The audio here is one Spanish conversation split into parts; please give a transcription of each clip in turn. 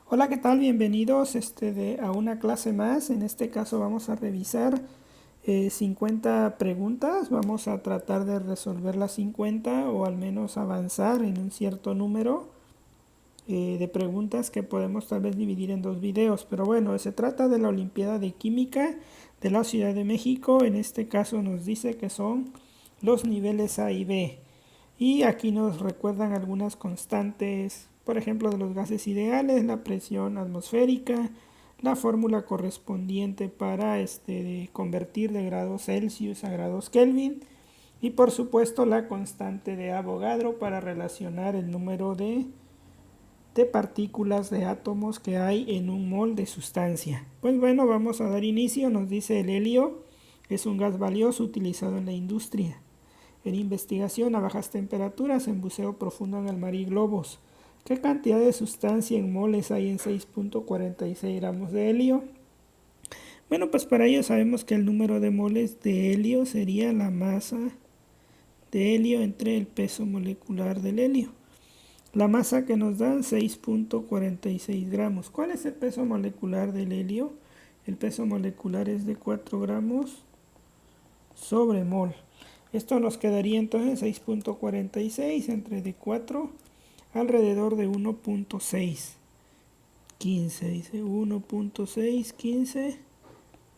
Hola, ¿qué tal? Bienvenidos a una clase más. En este caso vamos a revisar 50 preguntas. Vamos a tratar de resolver las 50 o al menos avanzar en un cierto número de preguntas que podemos tal vez dividir en dos videos. Pero bueno, se trata de la Olimpiada de Química de la Ciudad de México. En este caso nos dice que son los niveles A y B. Y aquí nos recuerdan algunas constantes, por ejemplo, de los gases ideales, la presión atmosférica, la fórmula correspondiente para de convertir de grados Celsius a grados Kelvin y por supuesto la constante de Avogadro para relacionar el número de partículas de átomos que hay en un mol de sustancia. Pues bueno, vamos a dar inicio. Nos dice el helio es un gas valioso utilizado en la industria, en investigación a bajas temperaturas, en buceo profundo en el mar y globos. ¿Qué cantidad de sustancia en moles hay en 6.46 gramos de helio? Bueno, pues para ello sabemos que el número de moles de helio sería la masa de helio entre el peso molecular del helio. La masa que nos dan 6.46 gramos. ¿Cuál es el peso molecular del helio? El peso molecular es de 4 gramos sobre mol. Esto nos quedaría entonces 6.46 entre de 4 alrededor de 1.615, dice 1.615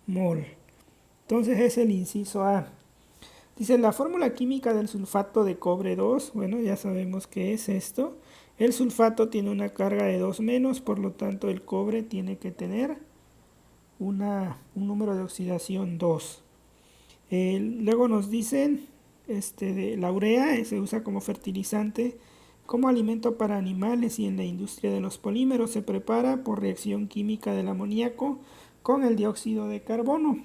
mol. Entonces es el inciso A. Dice la fórmula química del sulfato de cobre 2. Bueno, ya sabemos qué es esto. El sulfato tiene una carga de 2 menos, por lo tanto el cobre tiene que tener un número de oxidación 2. Luego nos dicen de la urea se usa como fertilizante, como alimento para animales y en la industria de los polímeros se prepara por reacción química del amoníaco con el dióxido de carbono.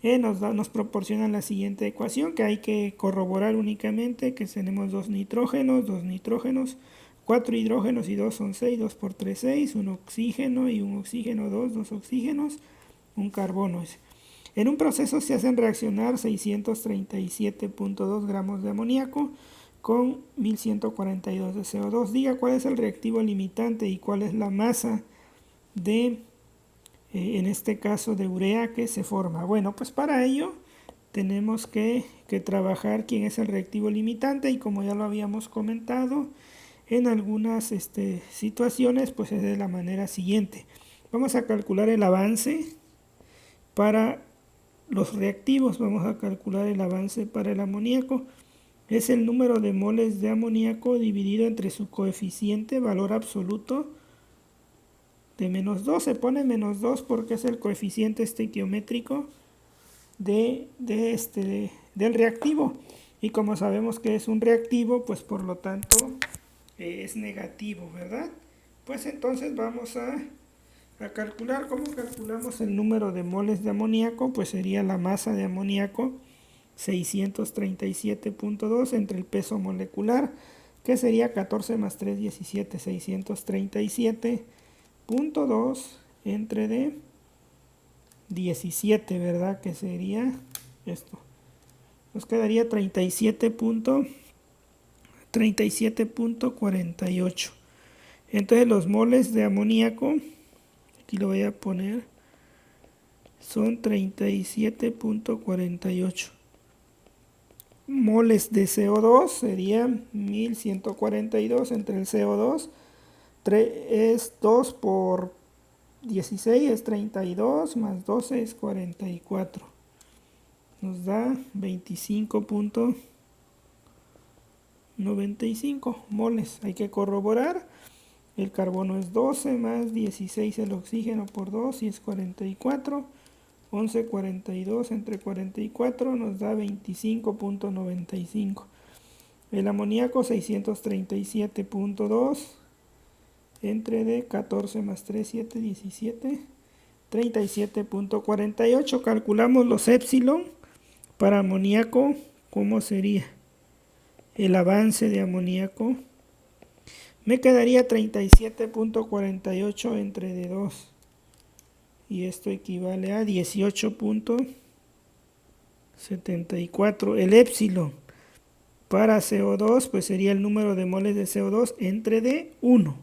Nos proporcionan la siguiente ecuación que hay que corroborar únicamente, que tenemos dos nitrógenos, 4 hidrógenos y 2 son 6, 2 por 3, 6, un oxígeno y un oxígeno, 2 oxígenos, un carbono. En un proceso se hacen reaccionar 637.2 gramos de amoníaco con 1142 de CO2. Diga cuál es el reactivo limitante y cuál es la masa de, en este caso, de urea que se forma. Bueno, pues para ello tenemos que trabajar quién es el reactivo limitante y como ya lo habíamos comentado en algunas situaciones, pues es de la manera siguiente. Vamos a calcular el avance para los reactivos. Vamos a calcular el avance para el amoníaco. Es el número de moles de amoníaco dividido entre su coeficiente, valor absoluto, de menos 2. Se pone menos 2 porque es el coeficiente estequiométrico del reactivo. Y como sabemos que es un reactivo, pues por lo tanto es negativo, ¿verdad? Pues entonces vamos a calcular. ¿Cómo calculamos el número de moles de amoníaco? Pues sería la masa de amoníaco 637.2 entre el peso molecular, que sería 14 más 3, 17, 637.2 entre de 17, ¿verdad? Que sería esto. Nos quedaría 37.48. Entonces los moles de amoníaco, aquí lo voy a poner, son 37.48. Moles de CO2 serían 1142 entre el CO2. Es 2 por 16 es 32, más 12 es 44. Nos da 25.95 moles. Hay que corroborar. El carbono es 12 más 16 el oxígeno por 2 y es 44. 11,42 entre 44 nos da 25.95. El amoníaco 637.2 entre de 14 más 3, 7, 17. 37.48. Calculamos los épsilon para amoníaco. ¿Cómo sería el avance de amoníaco? Me quedaría 37.48 entre de 2. Y esto equivale a 18.74. El épsilon para CO2 pues sería el número de moles de CO2 entre de 1.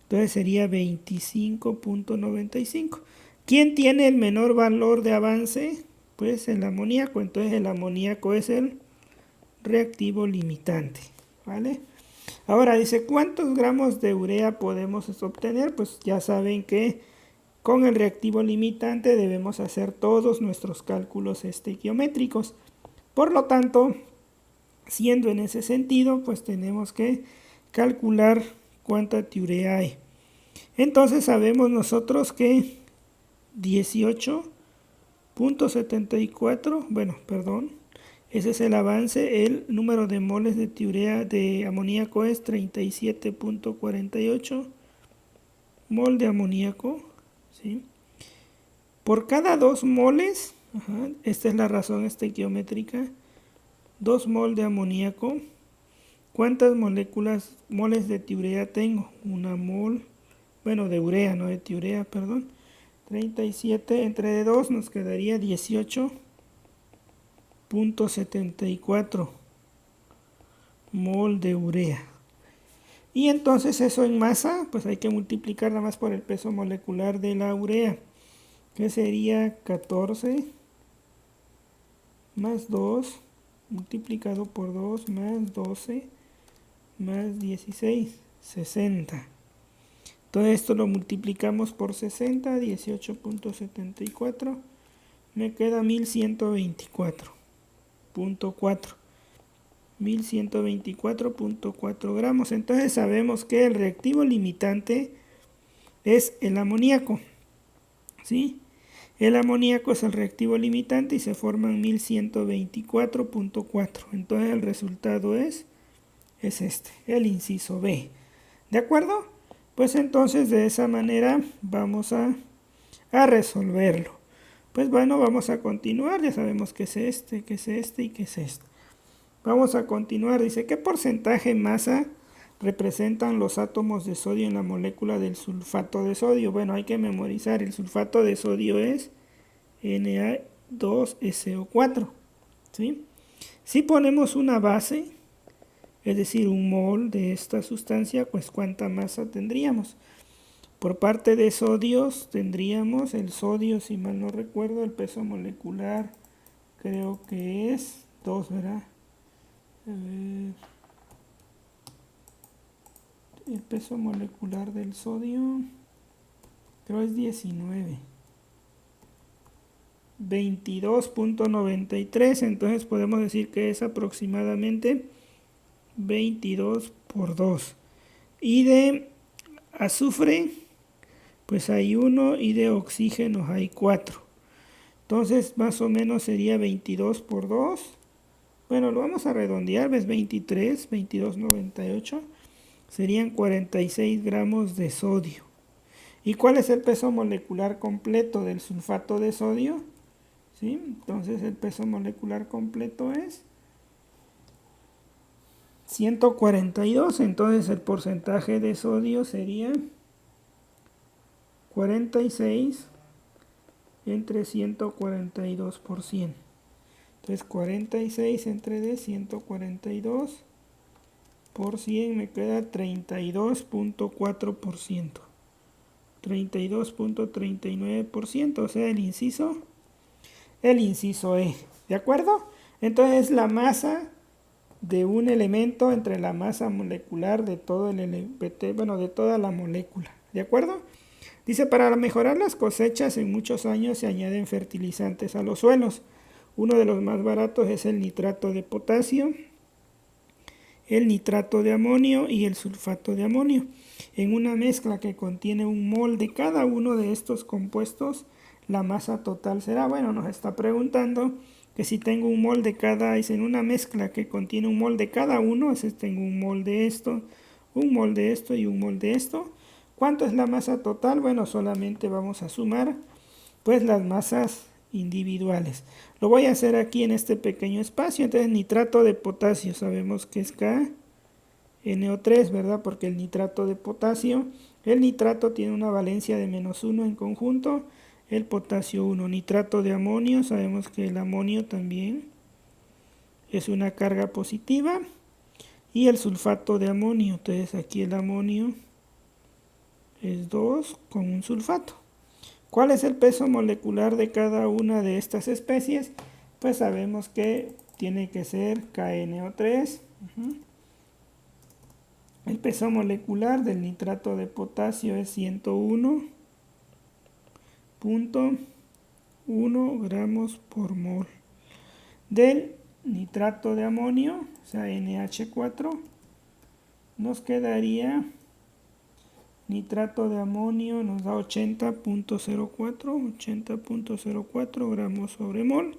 Entonces sería 25.95. ¿Quién tiene el menor valor de avance? Pues el amoníaco. Entonces el amoníaco es el reactivo limitante, ¿vale? Ahora dice, ¿cuántos gramos de urea podemos obtener? Pues ya saben que con el reactivo limitante debemos hacer todos nuestros cálculos geométricos. Por lo tanto, siendo en ese sentido, pues tenemos que calcular cuánta urea hay. Entonces sabemos nosotros que 18.74, bueno, perdón, ese es el avance. El número de moles de urea de amoníaco es 37.48 mol de amoníaco, ¿sí? Por cada 2 moles, esta es la razón estequiométrica, 2 mol de amoníaco, ¿cuántas moles de urea tengo? Una mol, bueno, de urea, no de urea, perdón. 37 entre 2 nos quedaría 18.74 mol de urea. Y entonces eso en masa, pues hay que multiplicar nada más por el peso molecular de la urea, que sería 14 más 2 multiplicado por 2 más 12 más 16, 60. Todo esto lo multiplicamos por 60, 18.74, me queda 1124.4. 1124.4 gramos. Entonces sabemos que el reactivo limitante es el amoníaco, ¿sí? El amoníaco es el reactivo limitante y se forman 1124.4. Entonces el resultado es este, el inciso B. ¿De acuerdo? Pues entonces de esa manera vamos a resolverlo. Pues bueno, vamos a continuar. Ya sabemos que es este, que es este y que es este. Vamos a continuar. Dice, ¿qué porcentaje en masa representan los átomos de sodio en la molécula del sulfato de sodio? Bueno, hay que memorizar. El sulfato de sodio es Na2SO4, ¿sí? Si ponemos una base, es decir, un mol de esta sustancia, pues ¿cuánta masa tendríamos? Por parte de sodios tendríamos el sodio, si mal no recuerdo, el peso molecular creo que es 2, ¿verdad? A ver, el peso molecular del sodio creo es 19. 22.93, entonces podemos decir que es aproximadamente 22 por 2. Y de azufre, pues hay 1 y de oxígeno hay 4. Entonces más o menos sería 22 por 2. Bueno, lo vamos a redondear, ves 23, 22.98. Serían 46 gramos de sodio. ¿Y cuál es el peso molecular completo del sulfato de sodio? ¿Sí? Entonces el peso molecular completo es 142. Entonces el porcentaje de sodio sería 46 entre 142%. Entonces 46 entre de 142 por 100 me queda 32.4%. 32.39%, o sea, el inciso E. ¿De acuerdo? Entonces la masa de un elemento entre la masa molecular de todo de toda la molécula. ¿De acuerdo? Dice, para mejorar las cosechas en muchos años se añaden fertilizantes a los suelos. Uno de los más baratos es el nitrato de potasio, el nitrato de amonio y el sulfato de amonio. En una mezcla que contiene un mol de cada uno de estos compuestos, la masa total será, bueno, nos está preguntando que si tengo un mol de cada, es en una mezcla que contiene un mol de cada uno, es tengo un mol de esto, un mol de esto y un mol de esto. ¿Cuánto es la masa total? Bueno, solamente vamos a sumar pues las masas individuales. Lo voy a hacer aquí en este pequeño espacio. Entonces nitrato de potasio, sabemos que es KNO3, ¿verdad? Porque el nitrato de potasio, el nitrato tiene una valencia de -1 en conjunto, el potasio 1. Nitrato de amonio, sabemos que el amonio también es una carga positiva. Y el sulfato de amonio, entonces aquí el amonio es 2 con un sulfato. ¿Cuál es el peso molecular de cada una de estas especies? Pues sabemos que tiene que ser KNO3. El peso molecular del nitrato de potasio es 101.1 gramos por mol. Del nitrato de amonio, o sea NH4, nos quedaría nitrato de amonio, nos da 80.04 gramos sobre mol.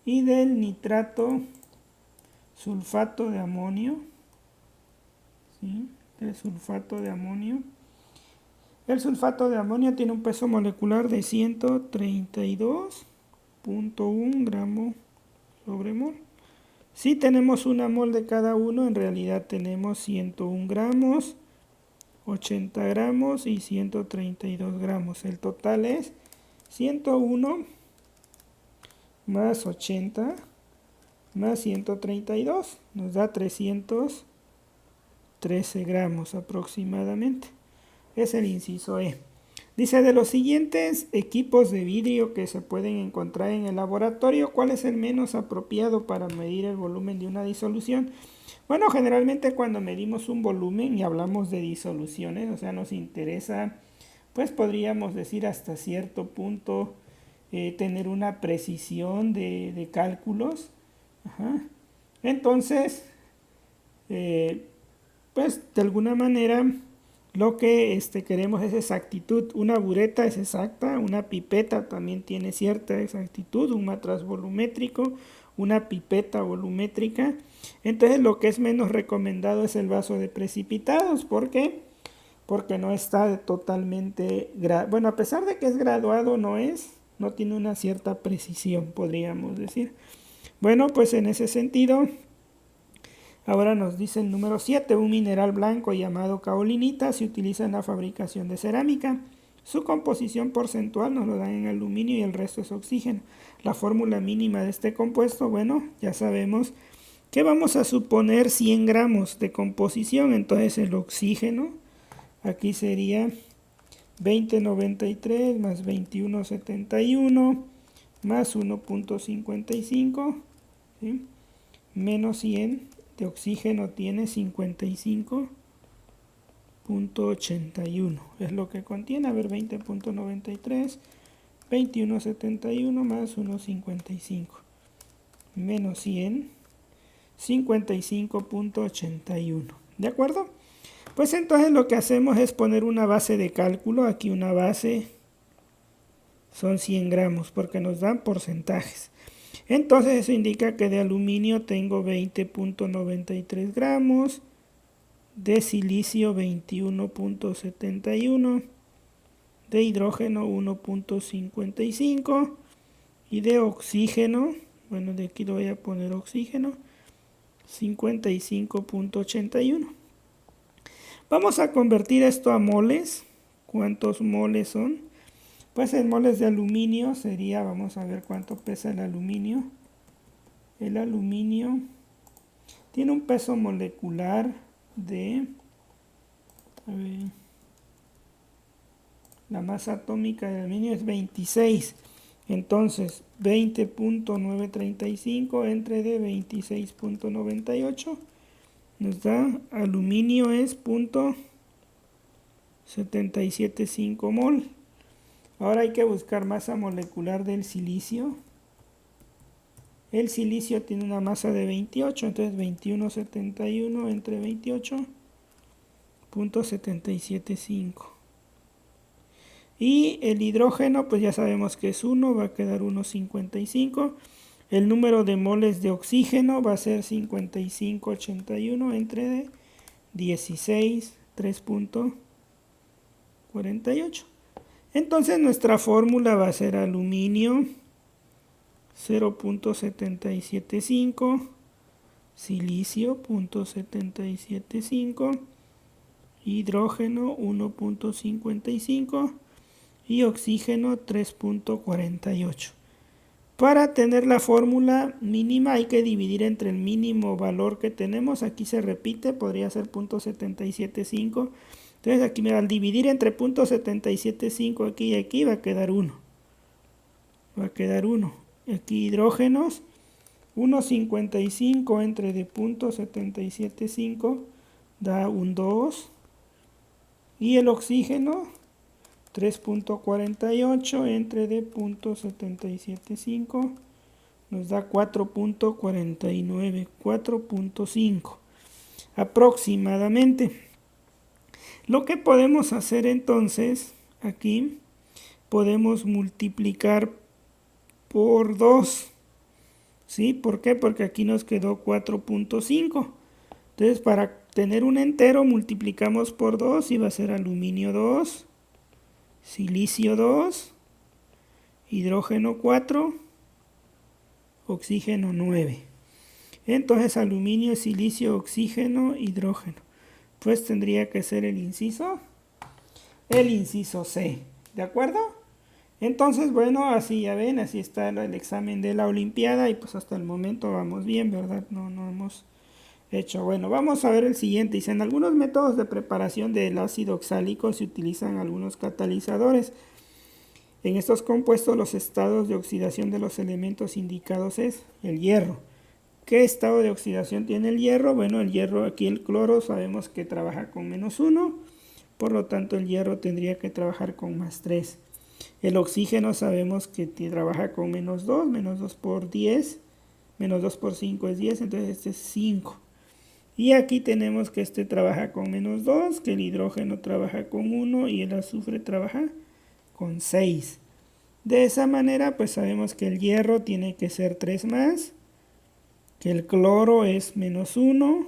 Y del nitrato sulfato de amonio, ¿sí? El sulfato de amonio tiene un peso molecular de 132.1 gramos sobre mol. Si tenemos una mol de cada uno, en realidad tenemos 101 gramos, 80 gramos y 132 gramos. El total es 101 más 80 más 132. Nos da 313 gramos aproximadamente. Es el inciso E. Dice, de los siguientes equipos de vidrio que se pueden encontrar en el laboratorio, ¿cuál es el menos apropiado para medir el volumen de una disolución? Bueno, generalmente cuando medimos un volumen y hablamos de disoluciones, o sea, nos interesa, pues podríamos decir hasta cierto punto, tener una precisión de cálculos. Entonces, pues de alguna manera lo que queremos es exactitud. Una bureta es exacta, una pipeta también tiene cierta exactitud, un matraz volumétrico, una pipeta volumétrica. Entonces lo que es menos recomendado es el vaso de precipitados. ¿Por qué? Porque no está totalmente, bueno, a pesar de que es graduado, no tiene una cierta precisión, podríamos decir. Bueno, pues en ese sentido, ahora nos dice el número 7, un mineral blanco llamado kaolinita se utiliza en la fabricación de cerámica. Su composición porcentual nos lo dan en aluminio y el resto es oxígeno. La fórmula mínima de este compuesto, bueno, ya sabemos que vamos a suponer 100 gramos de composición, entonces el oxígeno aquí sería 2093 más 2171 más 1.55, ¿sí? Menos 100 de oxígeno tiene 55.81, es lo que contiene. A ver, 20.93, 2171 más 1.55, menos 100, 55.81, ¿de acuerdo? Pues entonces lo que hacemos es poner una base de cálculo. Aquí una base son 100 gramos porque nos dan porcentajes. Entonces eso indica que de aluminio tengo 20.93 gramos, de silicio 21.71, de hidrógeno 1.55 y de oxígeno, bueno, de aquí lo voy a poner oxígeno, 55.81. Vamos a convertir esto a moles. ¿Cuántos moles son? Pues en moles de aluminio sería, vamos a ver cuánto pesa el aluminio. El aluminio tiene un peso molecular de, a ver, la masa atómica del aluminio es 26. Entonces 20.935 entre de 26.98 nos da aluminio es 0.775 mol. Ahora hay que buscar masa molecular del silicio. El silicio tiene una masa de 28, entonces 21.71 entre 28.775. Y el hidrógeno, pues ya sabemos que es 1, va a quedar 1.55. El número de moles de oxígeno va a ser 55.81 entre 16, 3.48. Entonces nuestra fórmula va a ser aluminio 0.775, silicio 0.775, hidrógeno 1.55 y oxígeno 3.48. Para tener la fórmula mínima hay que dividir entre el mínimo valor que tenemos. Aquí se repite, podría ser 0.775. Entonces Entonces aquí al dividir entre 0.775 aquí y aquí va a quedar 1. Va a quedar 1. Aquí hidrógenos, 1.55 entre de 0.775 da un 2. Y el oxígeno, 3.48 entre de 0.775 nos da 4.49, 4.5 aproximadamente. Lo que podemos hacer entonces, aquí, podemos multiplicar por 2. ¿Sí? ¿Por qué? Porque aquí nos quedó 4.5. Entonces, para tener un entero, multiplicamos por 2 y va a ser aluminio 2, silicio 2, hidrógeno 4, oxígeno 9. Entonces, aluminio, silicio, oxígeno, hidrógeno. Pues tendría que ser el inciso C. ¿De acuerdo? Entonces, bueno, así ya ven, así está el examen de la Olimpiada y pues hasta el momento vamos bien, ¿verdad? No hemos hecho. Bueno, vamos a ver el siguiente. Dice, en algunos métodos de preparación del ácido oxálico se utilizan algunos catalizadores. En estos compuestos los estados de oxidación de los elementos indicados es el hierro. ¿Qué estado de oxidación tiene el hierro? Bueno, el hierro, aquí el cloro, sabemos que trabaja con -1, por lo tanto el hierro tendría que trabajar con +3. El oxígeno sabemos que trabaja con -2, -2 por 10, -2 por 5 es 10, entonces este es 5. Y aquí tenemos que este trabaja con -2, que el hidrógeno trabaja con 1 y el azufre trabaja con 6. De esa manera, pues sabemos que el hierro tiene que ser 3 más, que el cloro es -1,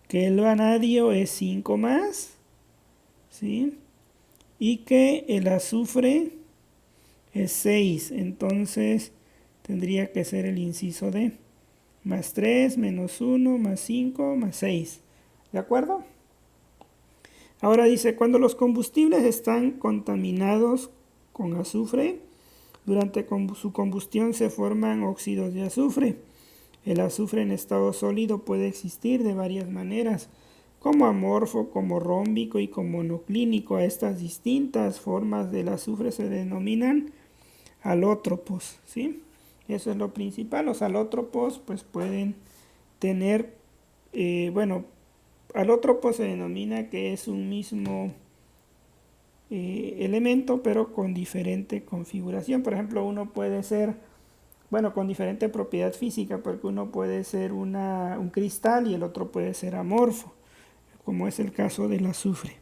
que el vanadio es 5 más, ¿sí? Y que el azufre es 6, entonces tendría que ser el inciso D. +3, -1, +5, +6. ¿De acuerdo? Ahora dice, cuando los combustibles están contaminados con azufre, durante su combustión se forman óxidos de azufre. El azufre en estado sólido puede existir de varias maneras, como amorfo, como rómbico y como monoclínico. A estas distintas formas del azufre se denominan alótropos, ¿sí? Eso es lo principal. Los alótropos pues pueden tener, alótropo se denomina que es un mismo elemento pero con diferente configuración. Por ejemplo, uno puede ser, con diferente propiedad física, porque uno puede ser un cristal y el otro puede ser amorfo, como es el caso del azufre.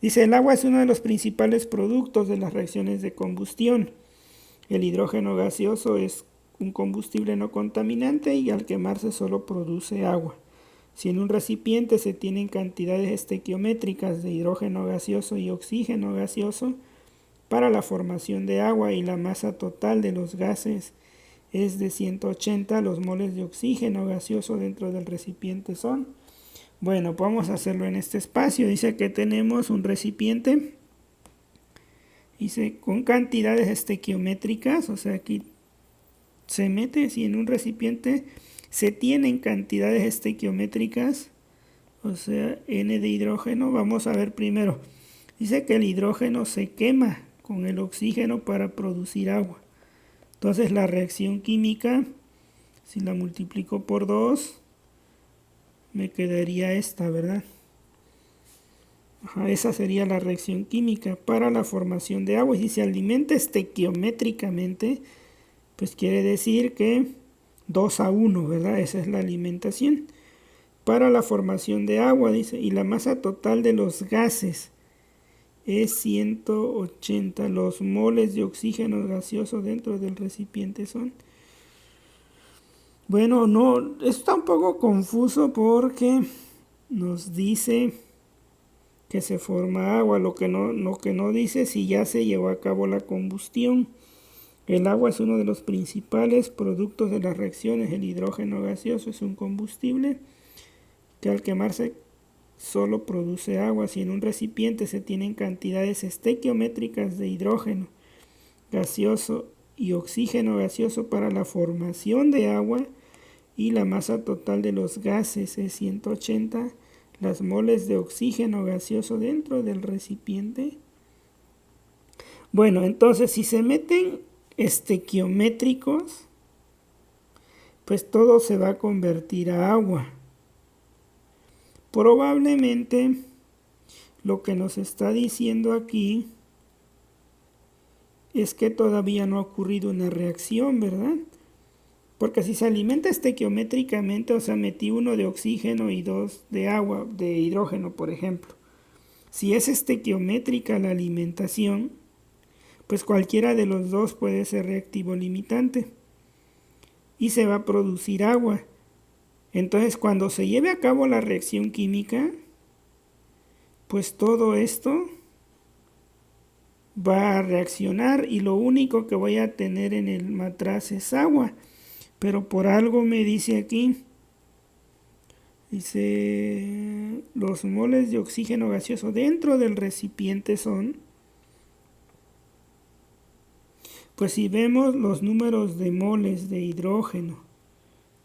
Dice, el agua es uno de los principales productos de las reacciones de combustión. El hidrógeno gaseoso es un combustible no contaminante y al quemarse solo produce agua. Si en un recipiente se tienen cantidades estequiométricas de hidrógeno gaseoso y oxígeno gaseoso para la formación de agua y la masa total de los gases es de 180, los moles de oxígeno gaseoso dentro del recipiente son. Bueno, vamos a hacerlo en este espacio. Dice que tenemos un recipiente, dice con cantidades estequiométricas, o sea aquí se mete, si en un recipiente se tienen cantidades estequiométricas, o sea N de hidrógeno, vamos a ver primero. Dice que el hidrógeno se quema con el oxígeno para producir agua. Entonces la reacción química, si la multiplico por 2, me quedaría esta, ¿verdad? Esa sería la reacción química para la formación de agua. Y si se alimenta estequiométricamente, pues quiere decir que 2:1, ¿verdad? Esa es la alimentación. Para la formación de agua, dice, y la masa total de los gases es 180. Los moles de oxígeno gaseoso dentro del recipiente son. Bueno, no, está un poco confuso porque nos dice que se forma agua, lo que no dice si ya se llevó a cabo la combustión. El agua es uno de los principales productos de las reacciones. El hidrógeno gaseoso es un combustible que al quemarse solo produce agua. Si en un recipiente se tienen cantidades estequiométricas de hidrógeno gaseoso y oxígeno gaseoso para la formación de agua y la masa total de los gases es 180, las moles de oxígeno gaseoso dentro del recipiente. Bueno, entonces si se meten estequiométricos, pues todo se va a convertir a agua. Probablemente lo que nos está diciendo aquí es que todavía no ha ocurrido una reacción, ¿verdad? Porque si se alimenta estequiométricamente, o sea, metí uno de oxígeno y dos de agua, de hidrógeno, por ejemplo. Si es estequiométrica la alimentación, pues cualquiera de los dos puede ser reactivo limitante y se va a producir agua. Entonces, cuando se lleve a cabo la reacción química, pues todo esto va a reaccionar y lo único que voy a tener en el matraz es agua. Pero por algo me dice aquí, dice, los moles de oxígeno gaseoso dentro del recipiente son, pues si vemos los números de moles de hidrógeno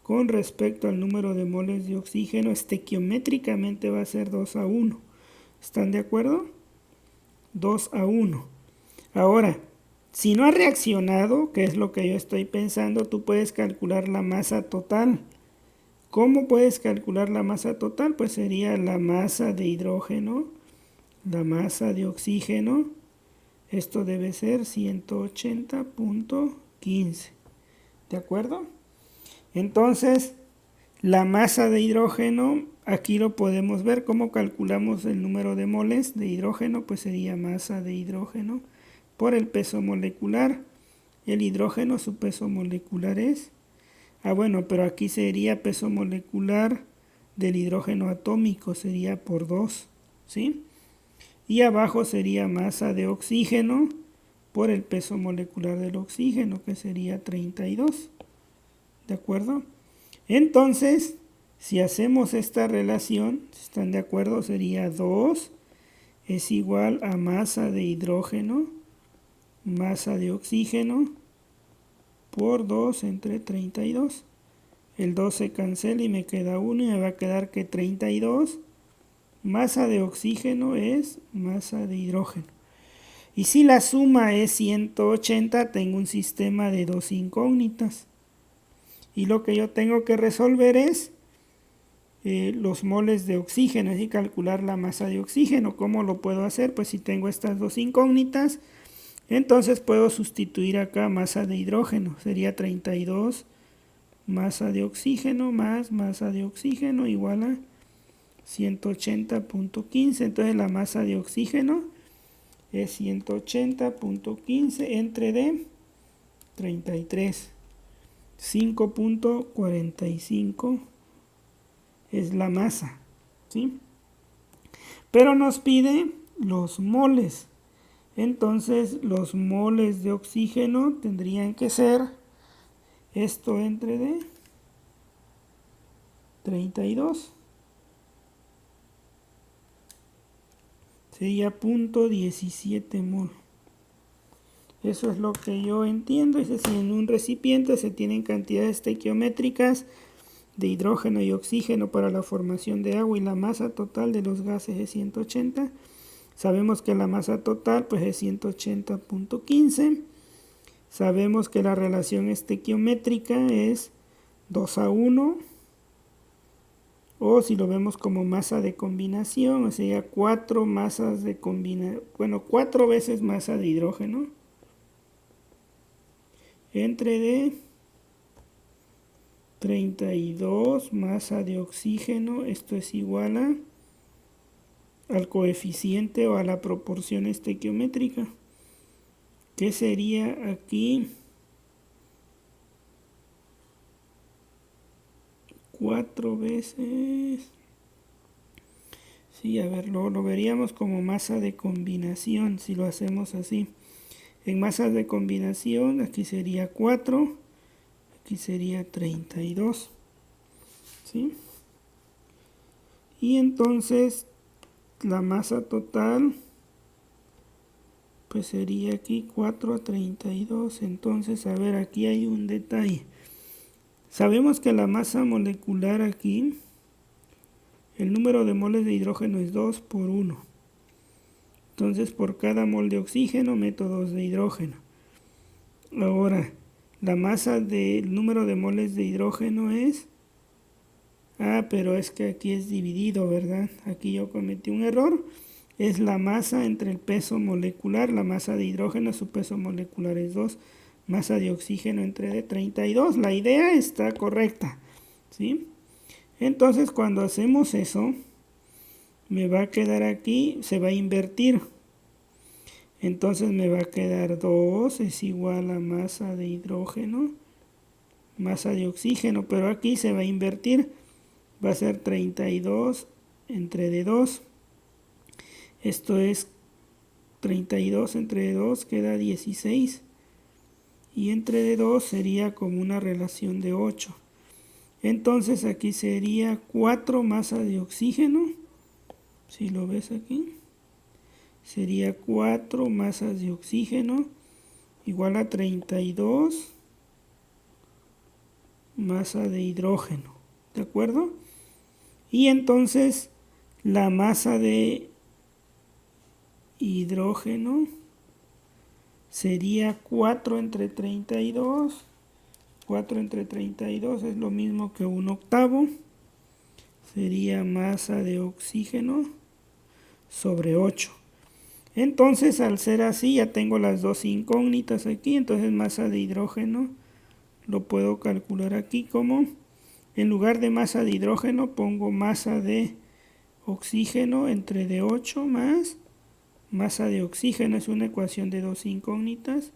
con respecto al número de moles de oxígeno, estequiométricamente va a ser 2:1. ¿Están de acuerdo? 2:1. Ahora, si no ha reaccionado, que es lo que yo estoy pensando, tú puedes calcular la masa total. ¿Cómo puedes calcular la masa total? Pues sería la masa de hidrógeno, la masa de oxígeno. Esto debe ser 180.15. ¿De acuerdo? Entonces, la masa de hidrógeno, aquí lo podemos ver. ¿Cómo calculamos el número de moles de hidrógeno? Pues sería masa de hidrógeno por el peso molecular. El hidrógeno, su peso molecular es... bueno, pero aquí sería peso molecular del hidrógeno atómico, sería por 2, ¿sí? Y abajo sería masa de oxígeno por el peso molecular del oxígeno, que sería 32. ¿De acuerdo? Entonces, si hacemos esta relación, si están de acuerdo, sería 2 es igual a masa de hidrógeno, masa de oxígeno, por 2 entre 32. El 2 se cancela y me queda 1 y me va a quedar que 32. Masa de oxígeno es masa de hidrógeno. Y si la suma es 180, tengo un sistema de dos incógnitas. Y lo que yo tengo que resolver es los moles de oxígeno, es decir, calcular la masa de oxígeno. ¿Cómo lo puedo hacer? Pues si tengo estas dos incógnitas, entonces puedo sustituir acá masa de hidrógeno. Sería 32 masa de oxígeno más masa de oxígeno igual a 180.15. Entonces la masa de oxígeno es 180.15 entre D 33. 5.45 es la masa, ¿sí? Pero nos pide los moles. Entonces los moles de oxígeno tendrían que ser esto entre D 32. Sería 0.17 mol. Eso es lo que yo entiendo. Es decir, en un recipiente se tienen cantidades estequiométricas de hidrógeno y oxígeno para la formación de agua y la masa total de los gases es 180. Sabemos que la masa total pues es 180.15. Sabemos que la relación estequiométrica es 2:1. O si lo vemos como masa de combinación, o sea, 4 masas de combinación, bueno, 4 veces masa de hidrógeno entre D 32 masa de oxígeno. Esto es igual al coeficiente o a la proporción estequiométrica, que sería aquí 4 veces. Sí, a ver, lo veríamos como masa de combinación si lo hacemos así. En masas de combinación, aquí sería 4, aquí sería 32, ¿sí? Y entonces la masa total, pues sería aquí 4:32. Entonces, a ver, aquí hay un detalle. Sabemos que la masa molecular aquí El número de moles de hidrógeno es 2 por 1. Entonces por cada mol de oxígeno meto 2 de hidrógeno. Ahora, la masa del número de moles de hidrógeno es... pero es que aquí es dividido, ¿verdad? Aquí yo cometí un error. Es la masa entre el peso molecular. La masa de hidrógeno, su peso molecular es 2. Masa de oxígeno entre de 32. La idea está correcta, ¿sí? Entonces cuando hacemos eso, me va a quedar aquí, se va a invertir. Entonces me va a quedar 2 es igual a masa de hidrógeno, masa de oxígeno, pero aquí se va a invertir. Va a ser 32 entre D2. Esto es 32 entre D2 queda 16. Y entre D2 sería como una relación de 8. Entonces aquí sería 4 masa de oxígeno. Si lo ves aquí. Sería 4 masas de oxígeno igual a 32 masa de hidrógeno. ¿De acuerdo? Y entonces la masa de hidrógeno sería 4 entre 32. 4 entre 32 es lo mismo que 1/8. Sería masa de oxígeno sobre 8. Entonces al ser así ya tengo las dos incógnitas aquí. Entonces masa de hidrógeno lo puedo calcular aquí como... En lugar de masa de hidrógeno pongo masa de oxígeno entre D8 más masa de oxígeno. Es una ecuación de dos incógnitas.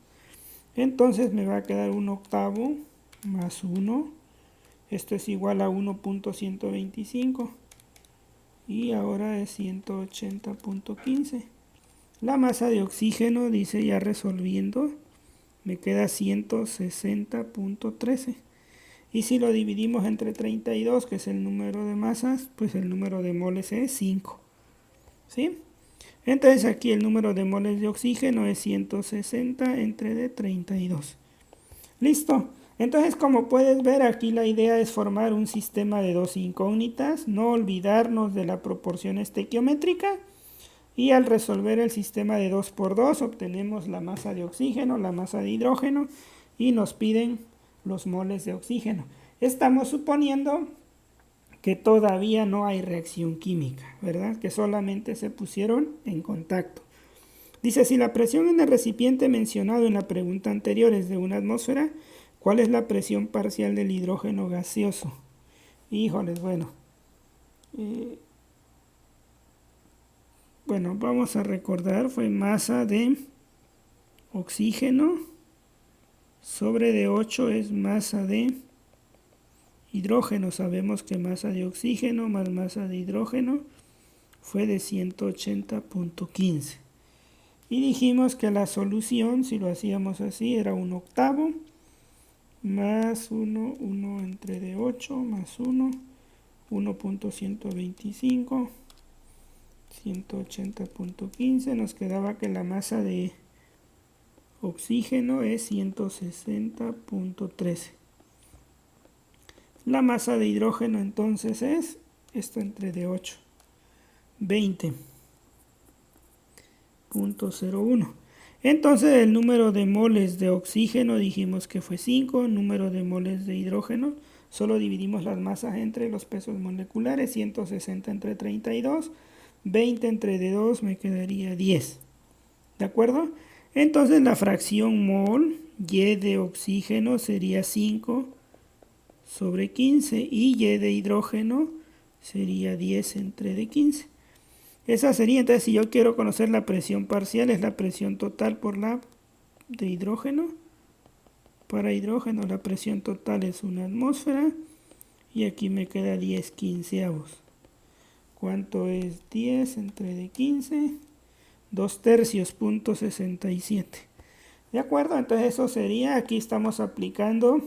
Entonces me va a quedar 1/8 más 1. Esto es igual a 1.125. Y ahora es 180.15. La masa de oxígeno, dice ya resolviendo, me queda 160.13. Y si lo dividimos entre 32, que es el número de masas, pues el número de moles es 5. ¿Sí? Entonces aquí el número de moles de oxígeno es 160 entre de 32. Listo. Entonces, como puedes ver, aquí la idea es formar un sistema de dos incógnitas, no olvidarnos de la proporción estequiométrica, y al resolver el sistema de 2 por 2 obtenemos la masa de oxígeno, la masa de hidrógeno, y nos piden los moles de oxígeno. Estamos suponiendo que todavía no hay reacción química, ¿verdad? Que solamente se pusieron en contacto. Dice, si la presión en el recipiente mencionado en la pregunta anterior es de 1 atmósfera, ¿cuál es la presión parcial del hidrógeno gaseoso? Híjoles, bueno. Vamos a recordar, fue masa de oxígeno sobre D8 es masa de hidrógeno. Sabemos que masa de oxígeno más masa de hidrógeno fue de 180.15. Y dijimos que la solución, si lo hacíamos así, era 1/8 más 1 entre D8 más 1, 1.125, 180.15. Nos quedaba que la masa de oxígeno es 160.13. La masa de hidrógeno entonces es esto entre D8, 20.01. Entonces el número de moles de oxígeno dijimos que fue 5, número de moles de hidrógeno, solo dividimos las masas entre los pesos moleculares, 160 entre 32, 20 entre D2 me quedaría 10. ¿De acuerdo? Entonces la fracción mol Y de oxígeno sería 5 sobre 15 y Y de hidrógeno sería 10 entre D15. Esa sería, entonces, si yo quiero conocer la presión parcial, es la presión total por la de hidrógeno. Para hidrógeno la presión total es 1 atmósfera y aquí me queda 10 quinceavos. ¿Cuánto es 10 entre D15? 2/3.67. ¿De acuerdo? Entonces eso sería, aquí estamos aplicando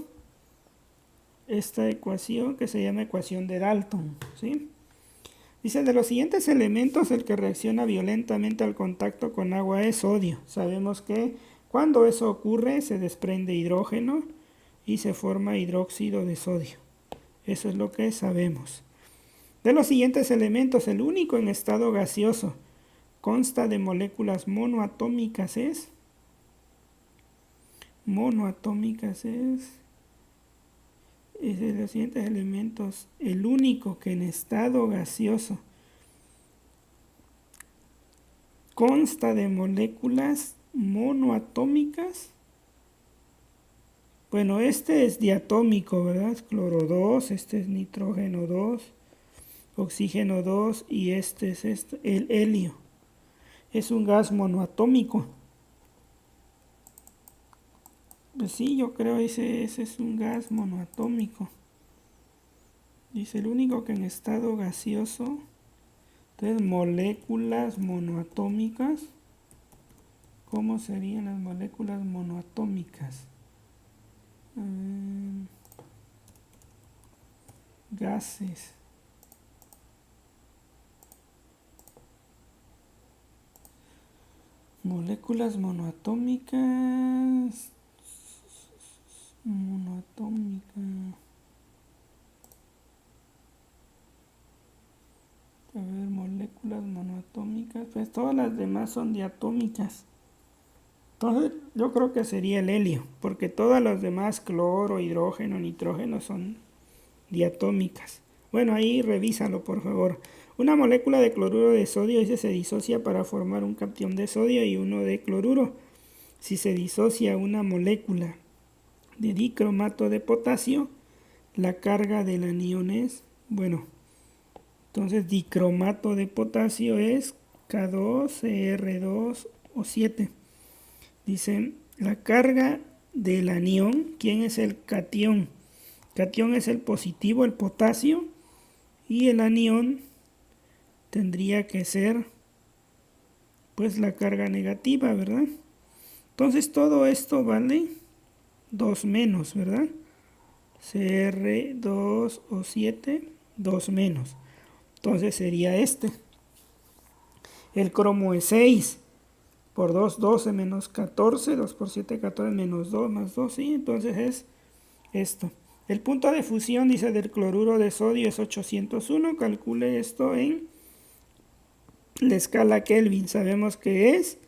esta ecuación que se llama ecuación de Dalton, ¿sí? Dice, de los siguientes elementos, el que reacciona violentamente al contacto con agua es sodio. Sabemos que cuando eso ocurre se desprende hidrógeno y se forma hidróxido de sodio. Eso es lo que sabemos. De los siguientes elementos, el único en estado gaseoso consta de moléculas monoatómicas es de los siguientes elementos, el único que en estado gaseoso consta de moléculas monoatómicas. Bueno, este es diatómico, ¿verdad? Cloro 2, este es nitrógeno 2, oxígeno 2 y este es el helio. Es un gas monoatómico. Pues sí, yo creo ese es un gas monoatómico. Dice el único que en estado gaseoso. Entonces, moléculas monoatómicas. ¿Cómo serían las moléculas monoatómicas? Gases. Moléculas monoatómicas. A ver, moléculas monoatómicas. Pues todas las demás son diatómicas. Entonces, yo creo que sería el helio, porque todas las demás, cloro, hidrógeno, nitrógeno, son diatómicas. Bueno, ahí revísalo, por favor. Una molécula de cloruro de sodio se disocia para formar un catión de sodio y uno de cloruro. Si se disocia una molécula de dicromato de potasio, la carga del anión es, bueno, entonces dicromato de potasio es K2, Cr2 o 7. Dice, la carga del anión, ¿quién es el catión? Catión es el positivo, el potasio, y el anión tendría que ser pues la carga negativa, ¿verdad? Entonces todo esto vale 2 menos, ¿verdad? Cr2 o 7, 2 menos. Entonces sería este. El cromo es 6. Por 2, 12 menos 14. 2 por 7, 14 menos 2 más 2. Sí, entonces es esto. El punto de fusión, dice, del cloruro de sodio es 801. Calcule esto en la escala Kelvin. Sabemos que es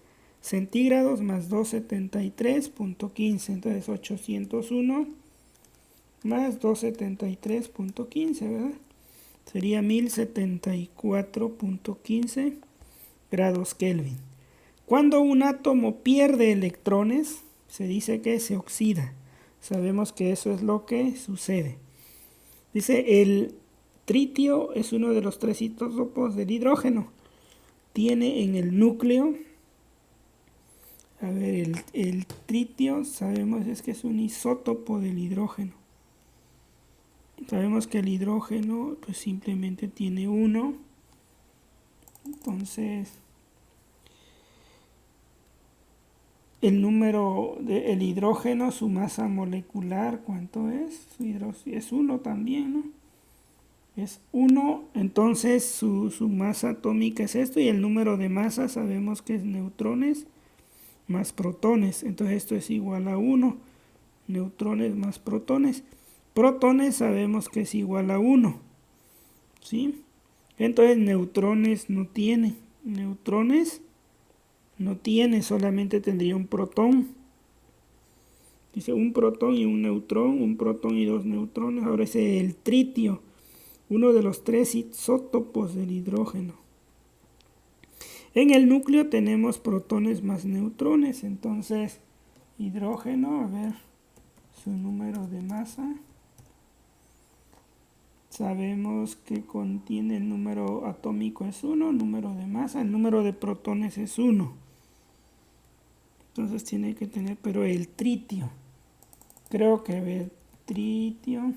centígrados más 273.15. Entonces 801 más 273.15, ¿verdad? Sería 1074.15 grados Kelvin. Cuando un átomo pierde electrones, se dice que se oxida. Sabemos que eso es lo que sucede. Dice, el tritio es uno de los 3 isótopos del hidrógeno. Tiene en el núcleo, a ver, el tritio, sabemos es que es un isótopo del hidrógeno. Sabemos que el hidrógeno pues simplemente tiene 1. Entonces, el número del hidrógeno, su masa molecular, ¿cuánto es? Es 1 también, ¿no? Es 1, entonces su masa atómica es esto, y el número de masa sabemos que es neutrones más protones. Entonces esto es igual a 1, neutrones más protones. Protones sabemos que es igual a 1, ¿sí? Entonces neutrones no tiene, solamente tendría un protón. Dice un protón y un neutrón, un protón y 2 neutrones. Ahora es el tritio, uno de los 3 isótopos del hidrógeno. En el núcleo tenemos protones más neutrones, entonces hidrógeno, a ver, su número de masa. Sabemos que contiene el número atómico es 1, número de masa, el número de protones es 1. Entonces tiene que tener, pero el tritio, creo que el tritio,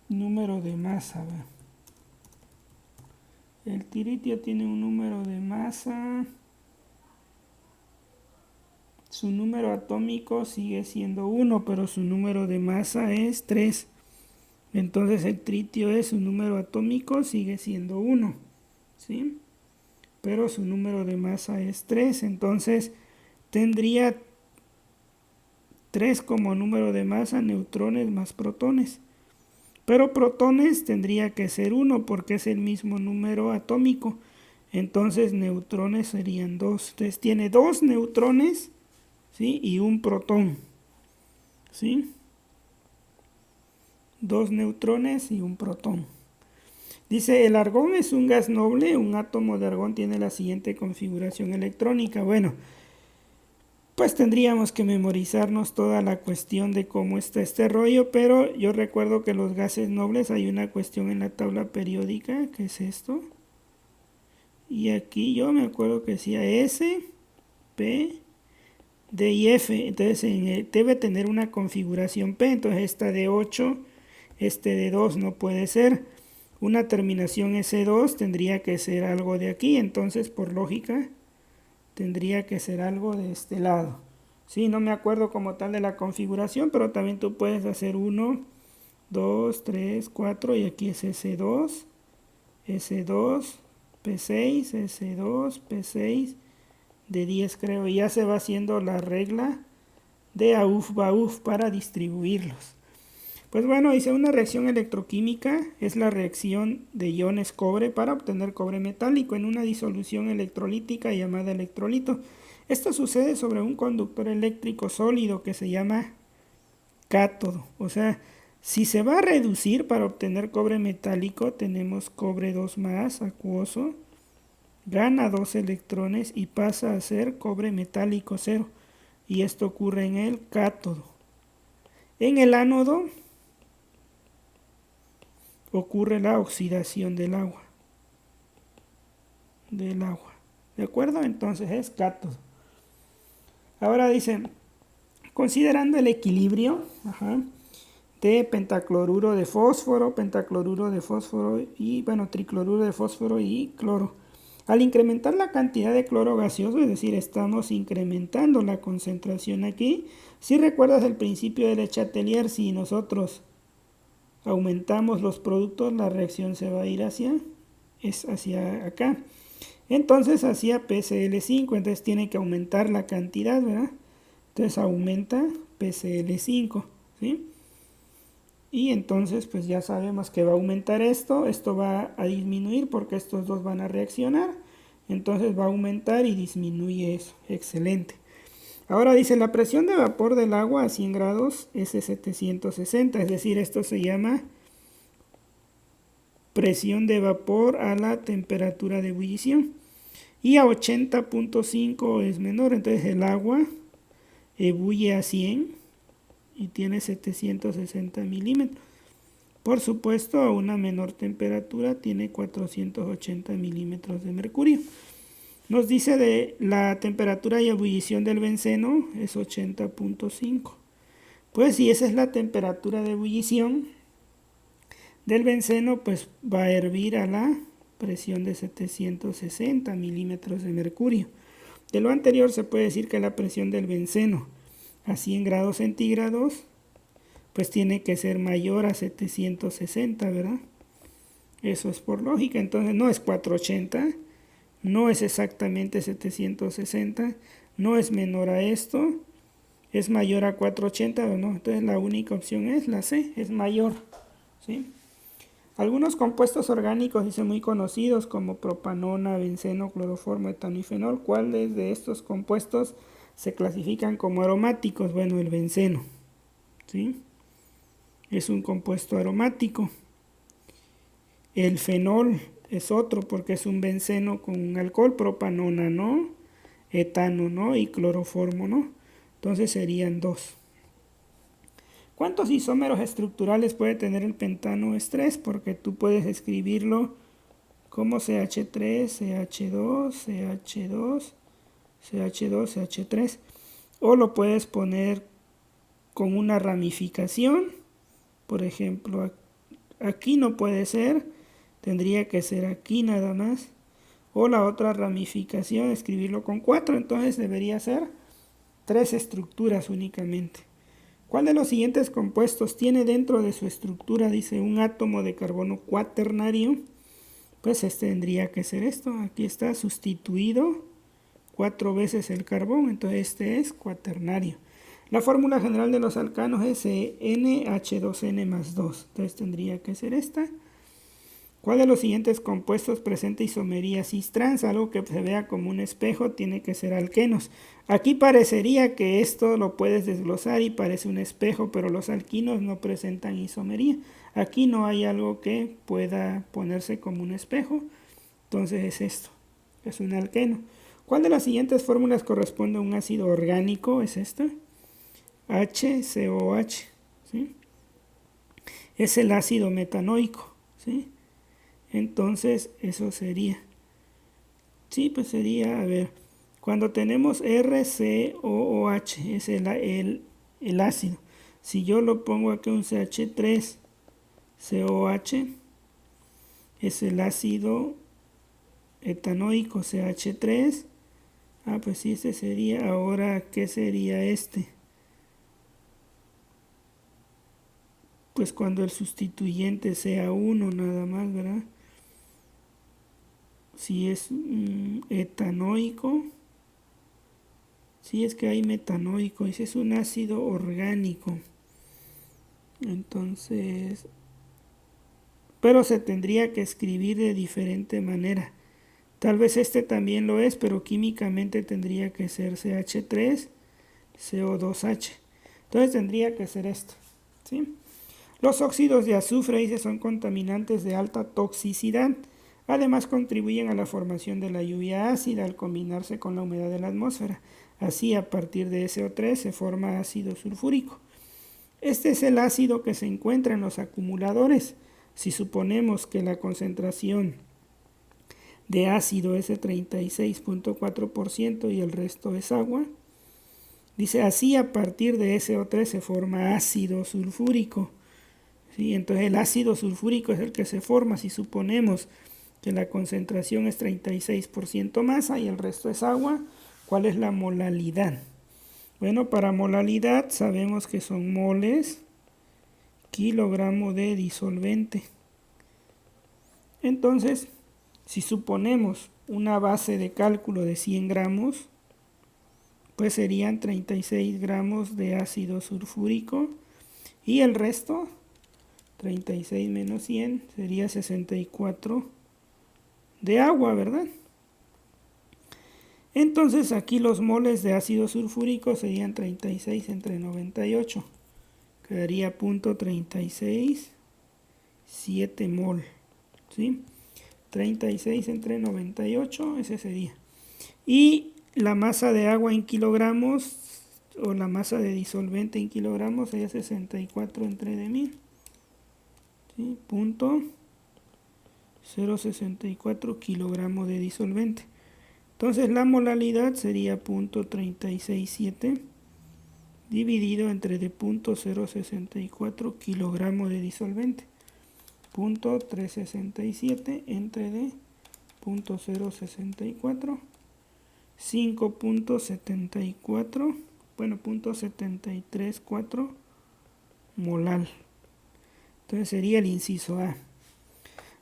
número de masa, ¿verdad? El tritio tiene un número de masa. Su número atómico sigue siendo 1, pero su número de masa es 3. Entonces el tritio su número atómico sigue siendo 1, ¿sí? Pero su número de masa es 3. Entonces tendría 3 como número de masa, neutrones más protones. Pero protones tendría que ser 1 porque es el mismo número atómico. Entonces neutrones serían 2. Entonces tiene 2 neutrones, ¿sí? Y un protón, ¿sí? 2 neutrones y un protón. Dice, el argón es un gas noble, un átomo de argón tiene la siguiente configuración electrónica. Bueno, pues tendríamos que memorizarnos toda la cuestión de cómo está este rollo, pero yo recuerdo que los gases nobles hay una cuestión en la tabla periódica, que es esto. Y aquí yo me acuerdo que decía S, P, D y F. Entonces debe tener una configuración P, entonces esta de 8, este de 2 no puede ser. Una terminación S2 tendría que ser algo de aquí, entonces por lógica tendría que ser algo de este lado. Sí, no me acuerdo como tal de la configuración, pero también tú puedes hacer 1, 2, 3, 4 y aquí es S2, S2, P6, S2, P6, de 10 creo, y ya se va haciendo la regla de AUF-BAUF para distribuirlos. Pues bueno, dice una reacción electroquímica es la reacción de iones cobre para obtener cobre metálico en una disolución electrolítica llamada electrolito. Esto sucede sobre un conductor eléctrico sólido que se llama cátodo. O sea, si se va a reducir para obtener cobre metálico, tenemos cobre 2 más acuoso, gana 2 electrones y pasa a ser cobre metálico 0. Y esto ocurre en el cátodo. En el ánodo ocurre la oxidación del agua. ¿De acuerdo? Entonces es cátodo. Ahora dicen, considerando el equilibrio de pentacloruro de fósforo y, bueno, tricloruro de fósforo y cloro. Al incrementar la cantidad de cloro gaseoso, es decir, estamos incrementando la concentración aquí. Si recuerdas el principio de Le Chatelier, si nosotros aumentamos los productos, la reacción se va a ir hacia acá. Entonces hacia PCl5, entonces tiene que aumentar la cantidad, ¿verdad? Entonces aumenta PCl5, ¿sí? Y entonces pues ya sabemos que va a aumentar esto va a disminuir porque estos dos van a reaccionar. Entonces va a aumentar y disminuye eso. Excelente. Ahora dice, la presión de vapor del agua a 100 grados es de 760, es decir, esto se llama presión de vapor a la temperatura de ebullición. Y a 80.5 es menor, entonces el agua ebulle a 100 y tiene 760 milímetros. Por supuesto, a una menor temperatura tiene 480 milímetros de mercurio. Nos dice de la temperatura y ebullición del benceno es 80.5. Pues si esa es la temperatura de ebullición del benceno, pues va a hervir a la presión de 760 milímetros de mercurio. De lo anterior se puede decir que la presión del benceno a 100 grados centígrados pues tiene que ser mayor a 760, ¿verdad? Eso es por lógica, entonces no es 480, no es exactamente 760, no es menor a esto, es mayor a 480 o no, entonces la única opción es la C, es mayor, ¿sí? Algunos compuestos orgánicos dicen muy conocidos como propanona, benceno, cloroformo, etano y fenol. ¿Cuáles de estos compuestos se clasifican como aromáticos? Bueno, el benceno, ¿sí? Es un compuesto aromático. El fenol es otro porque es un benceno con un alcohol, propanona no, etano no y cloroformo no. Entonces serían 2. ¿Cuántos isómeros estructurales puede tener el pentano? Es 3 porque tú puedes escribirlo como CH3, CH2, CH2, CH2, CH3. O lo puedes poner con una ramificación. Por ejemplo, aquí no puede ser, tendría que ser aquí nada más. O la otra ramificación, escribirlo con 4, entonces debería ser 3 estructuras únicamente. ¿Cuál de los siguientes compuestos tiene dentro de su estructura, dice, un átomo de carbono cuaternario? Pues este tendría que ser esto, aquí está sustituido 4 veces el carbón, entonces este es cuaternario. La fórmula general de los alcanos es NH2N más 2. Entonces tendría que ser esta. ¿Cuál de los siguientes compuestos presenta isomería cis-trans? Algo que se vea como un espejo tiene que ser alquenos. Aquí parecería que esto lo puedes desglosar y parece un espejo, pero los alquinos no presentan isomería. Aquí no hay algo que pueda ponerse como un espejo. Entonces es esto, es un alqueno. ¿Cuál de las siguientes fórmulas corresponde a un ácido orgánico? Es esta. HCOH. ¿Sí? Es el ácido metanoico. ¿Sí? Entonces eso sería, sí, pues sería, a ver, cuando tenemos RCOOH, es el ácido. Si yo lo pongo aquí un CH3COH, es el ácido etanoico, CH3. Ah, pues sí, este sería, ahora, ¿qué sería este? Pues cuando el sustituyente sea 1 nada más, ¿verdad? Si es etanoico, si es que hay metanoico, ese es un ácido orgánico. Entonces, pero se tendría que escribir de diferente manera. Tal vez este también lo es, pero químicamente tendría que ser CH3, CO2H. Entonces tendría que ser esto, ¿sí? Los óxidos de azufre, dice, son contaminantes de alta toxicidad. Además contribuyen a la formación de la lluvia ácida al combinarse con la humedad de la atmósfera. Así, a partir de SO3 se forma ácido sulfúrico. Este es el ácido que se encuentra en los acumuladores. Si suponemos que la concentración de ácido es de 36.4% y el resto es agua, dice, así a partir de SO3 se forma ácido sulfúrico. ¿Sí? Entonces el ácido sulfúrico es el que se forma si suponemos que la concentración es 36% masa y el resto es agua. ¿Cuál es la molalidad? Bueno, para molalidad sabemos que son moles, kilogramo de disolvente. Entonces, si suponemos una base de cálculo de 100 gramos, pues serían 36 gramos de ácido sulfúrico y el resto, 36 menos 100, sería 64 de agua, ¿verdad? Entonces aquí los moles de ácido sulfúrico serían 36 entre 98. Quedaría .36, 7 mol. ¿Sí? 36 entre 98, ese sería. Y la masa de agua en kilogramos, o la masa de disolvente en kilogramos, sería 64 entre de 1000. ¿Sí? .064 kilogramos de disolvente. Entonces la molalidad sería .367 dividido entre de .064 kilogramos de disolvente. .367 entre de .064, 5.74, bueno, .734 molal. Entonces sería el inciso A.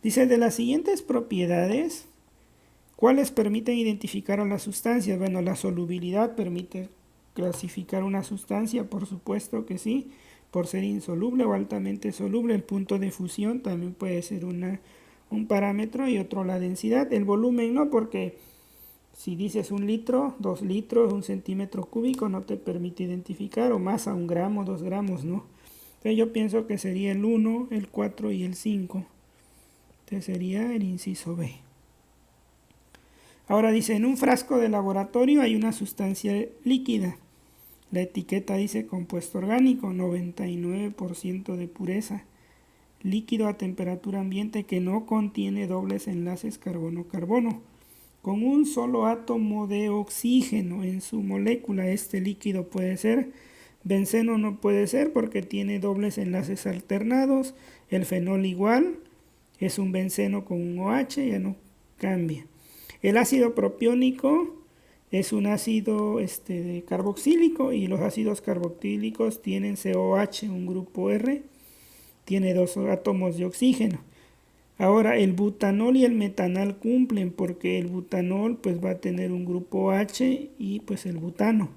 Dice, de las siguientes propiedades, ¿cuáles permiten identificar a las sustancias? Bueno, la solubilidad permite clasificar una sustancia, por supuesto que sí, por ser insoluble o altamente soluble. El punto de fusión también puede ser un parámetro, y otro la densidad. El volumen no, porque si dices 1 litro, 2 litros, 1 centímetro cúbico no te permite identificar, o masa, 1 gramo, 2 gramos, no. Entonces yo pienso que sería el 1, el 4 y el 5. Entonces sería el inciso B. Ahora dice, en un frasco de laboratorio hay una sustancia líquida. La etiqueta dice compuesto orgánico, 99% de pureza. Líquido a temperatura ambiente que no contiene dobles enlaces carbono-carbono. Con un solo átomo de oxígeno en su molécula, este líquido puede ser. Benceno no puede ser porque tiene dobles enlaces alternados. El fenol igual, es un benceno con un OH, ya no cambia. El ácido propiónico es un ácido carboxílico, y los ácidos carboxílicos tienen COH, un grupo R, tiene 2 átomos de oxígeno. Ahora el butanol y el metanal cumplen, porque el butanol pues va a tener un grupo H y pues el butano.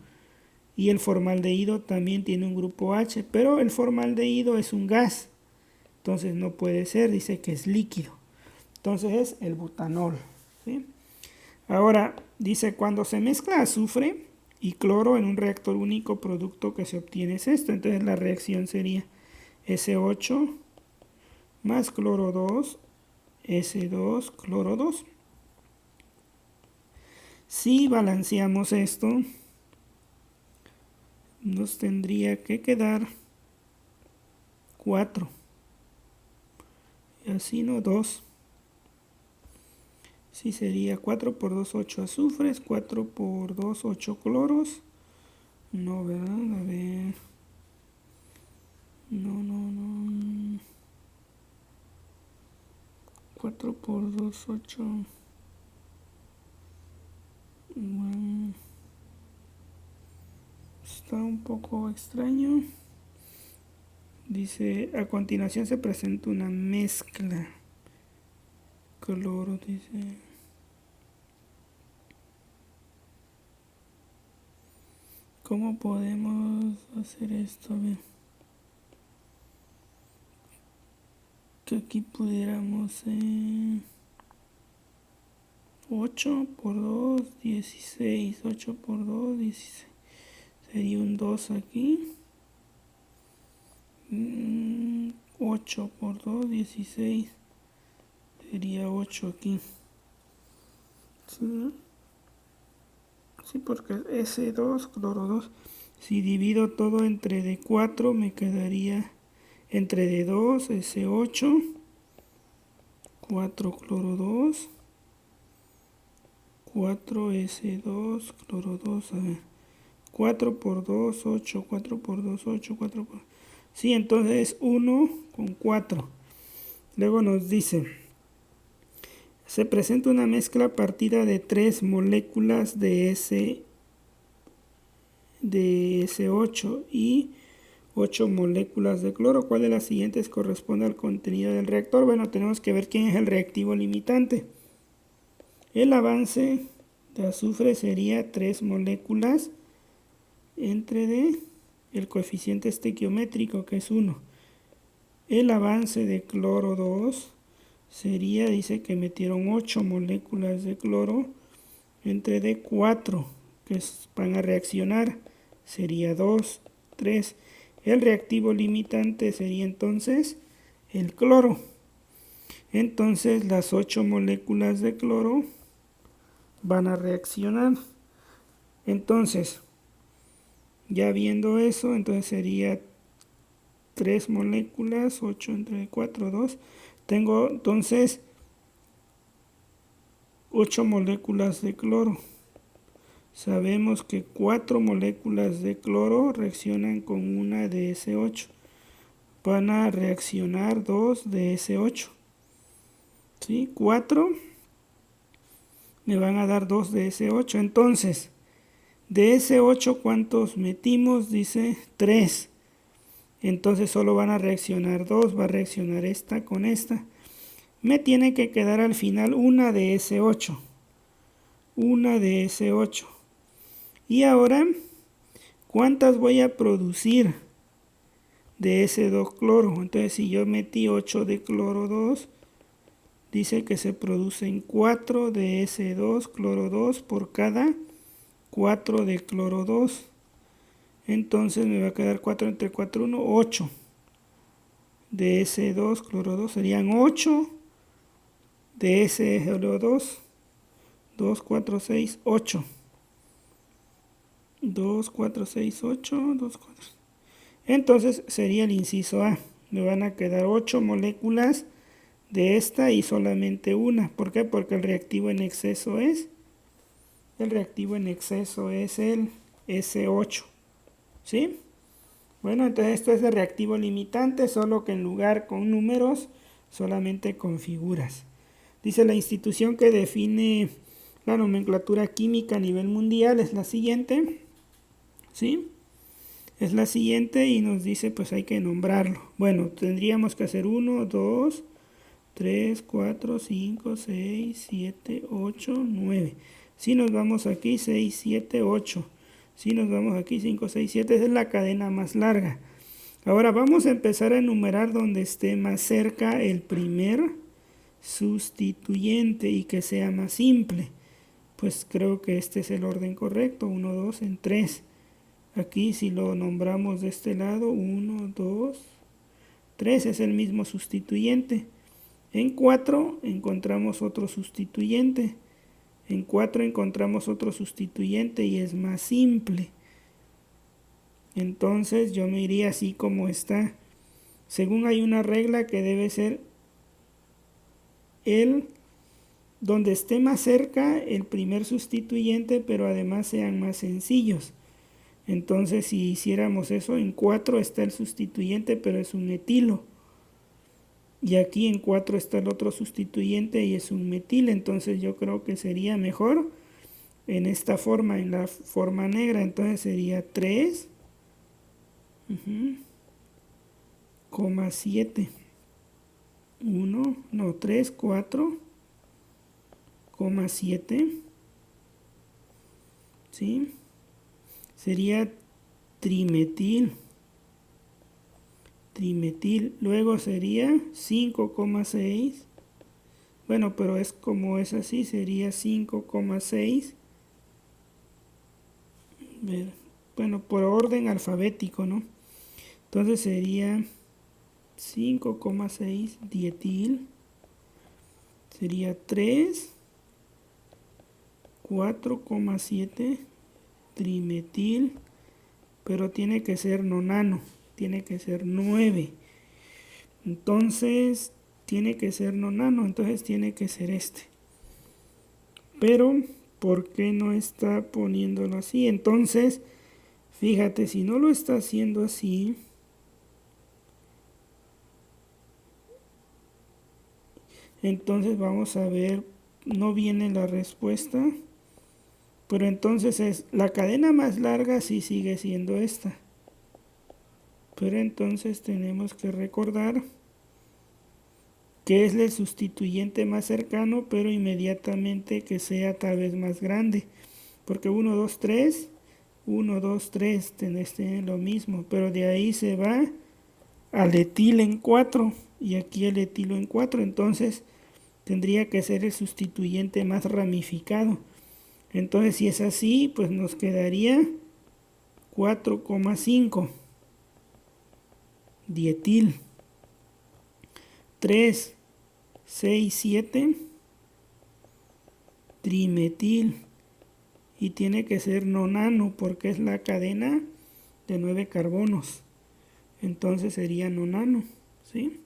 y el formaldehído también tiene un grupo H, pero el formaldehído es un gas, entonces no puede ser, dice que es líquido. Entonces es el butanol, ¿sí? Ahora, dice cuando se mezcla azufre y cloro en un reactor único, producto que se obtiene es esto. Entonces la reacción sería S8 más cloro 2, S2, cloro 2. Si balanceamos esto, nos tendría que quedar 4. Y así no, 2. Sí, sería 4 por 2, 8 azufres, 4 por 2, 8 cloros. No, ¿verdad? A ver. No. 4 por 2, 8. Bueno, está un poco extraño. Dice, a continuación se presenta una mezcla. Cloro, dice. ¿Cómo podemos hacer esto? A ver. Que aquí pudiéramos 8 por 2, 16. 8 por 2, 16. Sería un 2 aquí. 8 por 2, 16. Sería 8 aquí. ¿Sí? Sí, porque S2, cloro 2. Si divido todo entre D4, me quedaría entre D2, S8, 4 cloro 2, 4 S2, cloro 2, a ver. 4 por 2, 8, 4 por 2, 8, 4 por... Sí, entonces 1 con 4. Luego nos dice, se presenta una mezcla partida de 3 moléculas de S8 y 8 moléculas de cloro. ¿Cuál de las siguientes corresponde al contenido del reactor? Bueno, tenemos que ver quién es el reactivo limitante. El avance de azufre sería 3 moléculas entre D, el coeficiente estequiométrico que es 1. El avance de cloro 2 sería, dice que metieron 8 moléculas de cloro entre D4, que van a reaccionar, sería 2, 3. El reactivo limitante sería entonces el cloro. Entonces las 8 moléculas de cloro van a reaccionar. Entonces, ya viendo eso, entonces sería 3 moléculas, 8 entre 4, 2. Tengo entonces 8 moléculas de cloro. Sabemos que 4 moléculas de cloro reaccionan con una de S8. Van a reaccionar 2 de S8. ¿Sí? 4 me van a dar 2 de S8. Entonces, de S8, ¿cuántos metimos? Dice 3. Entonces solo van a reaccionar 2. Va a reaccionar esta con esta. Me tiene que quedar al final una de S8. Una de S8. Y ahora, ¿cuántas voy a producir de S2 cloro? Entonces, si yo metí 8 de cloro 2, dice que se producen 4 de S2 cloro 2 por cada 4 de cloro 2. Entonces me va a quedar 4 entre 4, 1, 8 de S2 cloro 2. Serían 8 de SO2. 2, 4, 6, 8. 2, 4, 6, 8, 2, 4. Entonces sería el inciso A. Me van a quedar 8 moléculas de esta y solamente una. ¿Por qué? Porque el reactivo en exceso es el S8. ¿Sí? Bueno, entonces esto es el reactivo limitante, solo que en lugar con números, solamente con figuras. Dice la institución que define la nomenclatura química a nivel mundial es la siguiente. ¿Sí? Es la siguiente y nos dice pues hay que nombrarlo. Bueno, tendríamos que hacer 1, 2, 3, 4, 5, 6, 7, 8, 9. Si nos vamos aquí, 6, 7, 8. Si nos vamos aquí, 5, 6, 7, esa es la cadena más larga. Ahora vamos a empezar a enumerar donde esté más cerca el primer sustituyente y que sea más simple. Pues creo que este es el orden correcto, 1, 2, en 3. Aquí si lo nombramos de este lado, 1, 2, 3 es el mismo sustituyente. En 4 encontramos otro sustituyente. En 4 encontramos otro sustituyente y es más simple. Entonces yo me iría así como está. Según hay una regla que debe ser donde esté más cerca el primer sustituyente, pero además sean más sencillos. Entonces si hiciéramos eso, en 4 está el sustituyente, pero es un etilo. Y aquí en 4 está el otro sustituyente y es un metil. Entonces yo creo que sería mejor en esta forma, en la forma negra. Entonces sería 3, 7. 1, no, 3, 4, 7. ¿Sí? Sería trimetil. Luego sería 5,6. Bueno, pero es como es así, sería 5,6. Bueno, por orden alfabético, ¿no? Entonces sería 5,6 dietil. Sería 3, 4,7 trimetil. Pero tiene que ser nonano. Tiene que ser 9. Entonces tiene que ser nonano, entonces tiene que ser este. Pero ¿por qué no está poniéndolo así? Entonces, fíjate, si no lo está haciendo así, entonces vamos a ver, no viene la respuesta. Pero entonces es la cadena más larga, sí sigue siendo esta. Pero entonces tenemos que recordar que es el sustituyente más cercano, pero inmediatamente que sea tal vez más grande. Porque 1, 2, 3, 1, 2, 3, tenés lo mismo. Pero de ahí se va al etil en 4 y aquí el etilo en 4. Entonces tendría que ser el sustituyente más ramificado. Entonces si es así, pues nos quedaría 4,5. Dietil. 3, 6, 7. Trimetil. Y tiene que ser nonano porque es la cadena de 9 carbonos. Entonces sería nonano, ¿sí?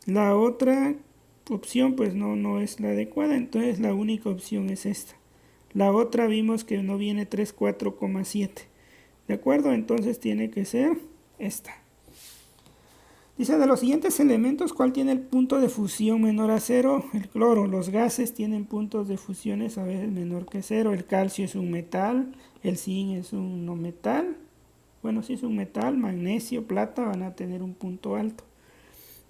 La otra opción pues no es la adecuada, entonces la única opción es esta. La otra vimos que no viene 3, 4,7. ¿De acuerdo? Entonces tiene que ser esta. Dice, de los siguientes elementos, ¿cuál tiene el punto de fusión menor a 0? El cloro. Los gases tienen puntos de fusiones a veces menor que 0. El calcio es un metal, el zinc es un no metal. Bueno, si es un metal, magnesio, plata van a tener un punto alto.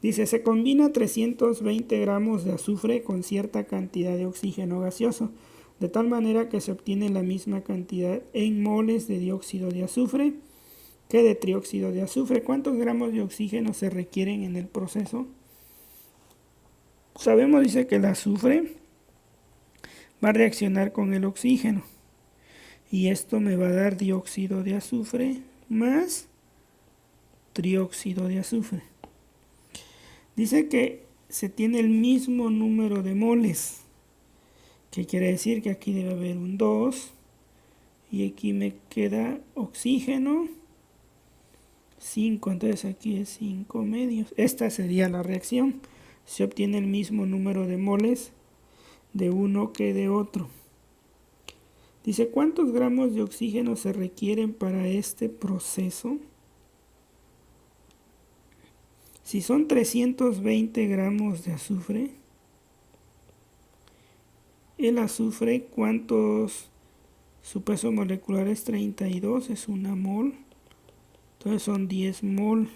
Dice, se combina 320 gramos de azufre con cierta cantidad de oxígeno gaseoso, de tal manera que se obtiene la misma cantidad en moles de dióxido de azufre que de trióxido de azufre. ¿Cuántos gramos de oxígeno se requieren en el proceso? Sabemos, dice, que el azufre va a reaccionar con el oxígeno. Y esto me va a dar dióxido de azufre más trióxido de azufre. Dice que se tiene el mismo número de moles. Que quiere decir que aquí debe haber un 2. Y aquí me queda oxígeno 5, entonces aquí es 5 medios. Esta sería la reacción. Se obtiene el mismo número de moles de uno que de otro. Dice, ¿cuántos gramos de oxígeno se requieren para este proceso? Si son 320 gramos de azufre, el azufre, su peso molecular es 32, es una mol. Entonces son 10 mol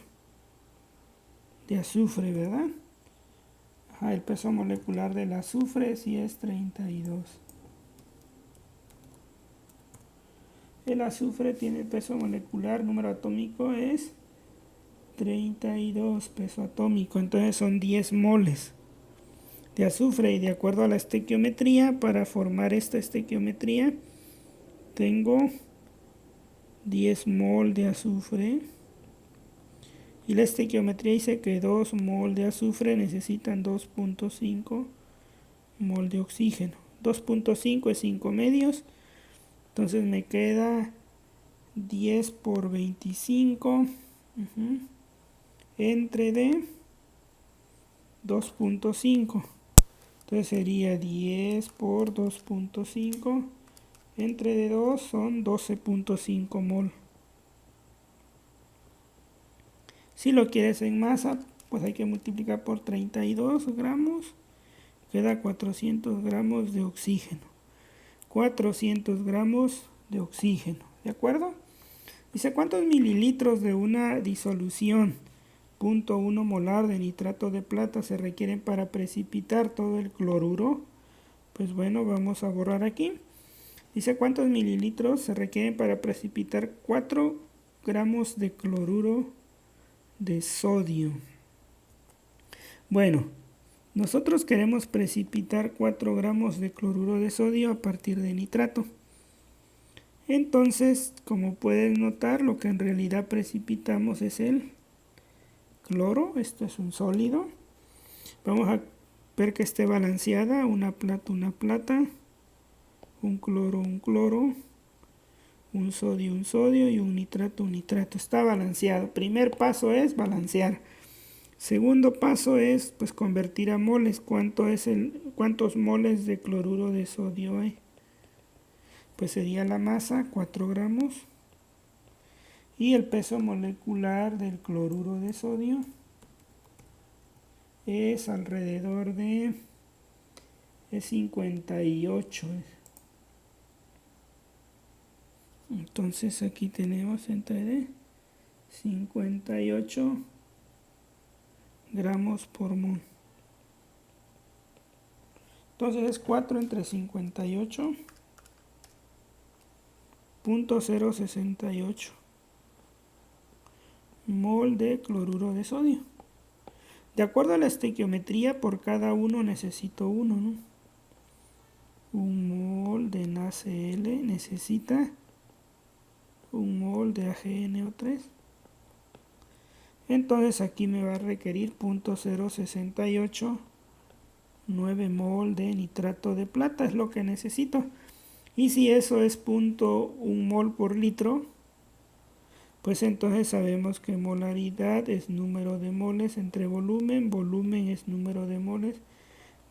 de azufre, ¿verdad? El peso molecular del azufre sí es 32. El azufre tiene peso molecular, número atómico es 32 peso atómico, entonces son 10 moles de azufre. Y de acuerdo a la estequiometría, para formar esta estequiometría tengo 10 mol de azufre, y la estequiometría dice que 2 mol de azufre necesitan 2.5 mol de oxígeno. 2.5 es 5 medios, entonces me queda 10 por 25 entre de 2.5. Entonces sería 10 por 2.5 entre de 2 son 12.5 mol. Si lo quieres en masa, pues hay que multiplicar por 32 gramos. Queda 400 gramos de oxígeno. 400 gramos de oxígeno, ¿de acuerdo? Dice, ¿cuántos mililitros de una disolución 0.1 molar de nitrato de plata se requieren para precipitar todo el cloruro? Pues bueno, vamos a borrar aquí. Dice, ¿cuántos mililitros se requieren para precipitar 4 gramos de cloruro de sodio? Bueno, nosotros queremos precipitar 4 gramos de cloruro de sodio a partir de nitrato. Entonces, como puedes notar, lo que en realidad precipitamos es el cloro. Esto es un sólido. Vamos a ver que esté balanceada. Una plata, un cloro, un sodio y un nitrato, Está balanceado. Primer paso es balancear. Segundo paso es pues convertir a moles. ¿Cuántos moles de cloruro de sodio hay? Pues sería la masa, 4 gramos. Y el peso molecular del cloruro de sodio es alrededor de 58. Entonces aquí tenemos entre de 58 gramos por mol. Entonces es 4 entre 58. 0.068 mol de cloruro de sodio. De acuerdo a la estequiometría, por cada uno necesito uno, ¿no? Un mol de NaCl necesita un mol de AgNO3. Entonces aquí me va a requerir 0.068 9 mol de nitrato de plata, es lo que necesito. Y si eso es 0.1 mol por litro, pues entonces sabemos que molaridad es número de moles entre volumen, volumen es número de moles,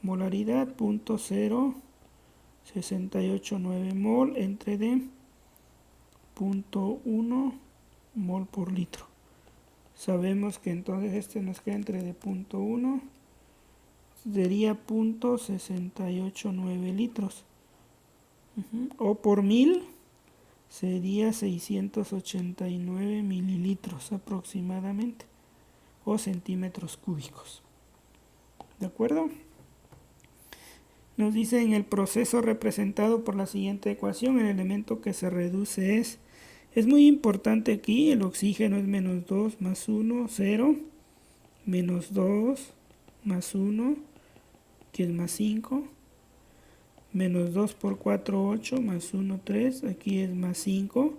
molaridad 0.0689 mol entre de 0.1 mol por litro. Sabemos que entonces este nos queda entre de 0.1, sería 0.689 litros. O por 1000 sería 689 mililitros aproximadamente, o centímetros cúbicos. ¿De acuerdo? Nos dice, en el proceso representado por la siguiente ecuación, el elemento que se reduce es muy importante aquí, el oxígeno es menos 2 más 1, 0, menos 2 más 1, que es más 5, menos 2 por 4, 8, más 1, 3, aquí es más 5.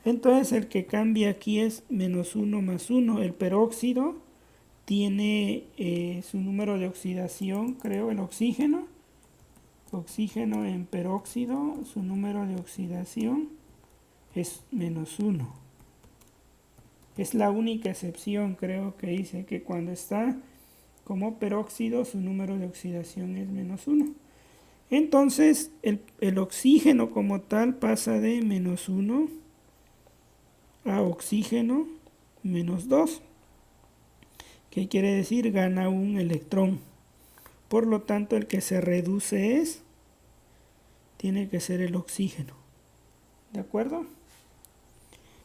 Entonces el que cambia aquí es menos 1 más 1. El peróxido tiene su número de oxidación, creo, el oxígeno en peróxido, su número de oxidación es menos 1. Es la única excepción, creo, que dice que cuando está como peróxido su número de oxidación es menos 1. Entonces el oxígeno como tal pasa de menos 1 a oxígeno menos 2. ¿Qué quiere decir? Gana un electrón. Por lo tanto, el que se reduce tiene que ser el oxígeno. ¿De acuerdo?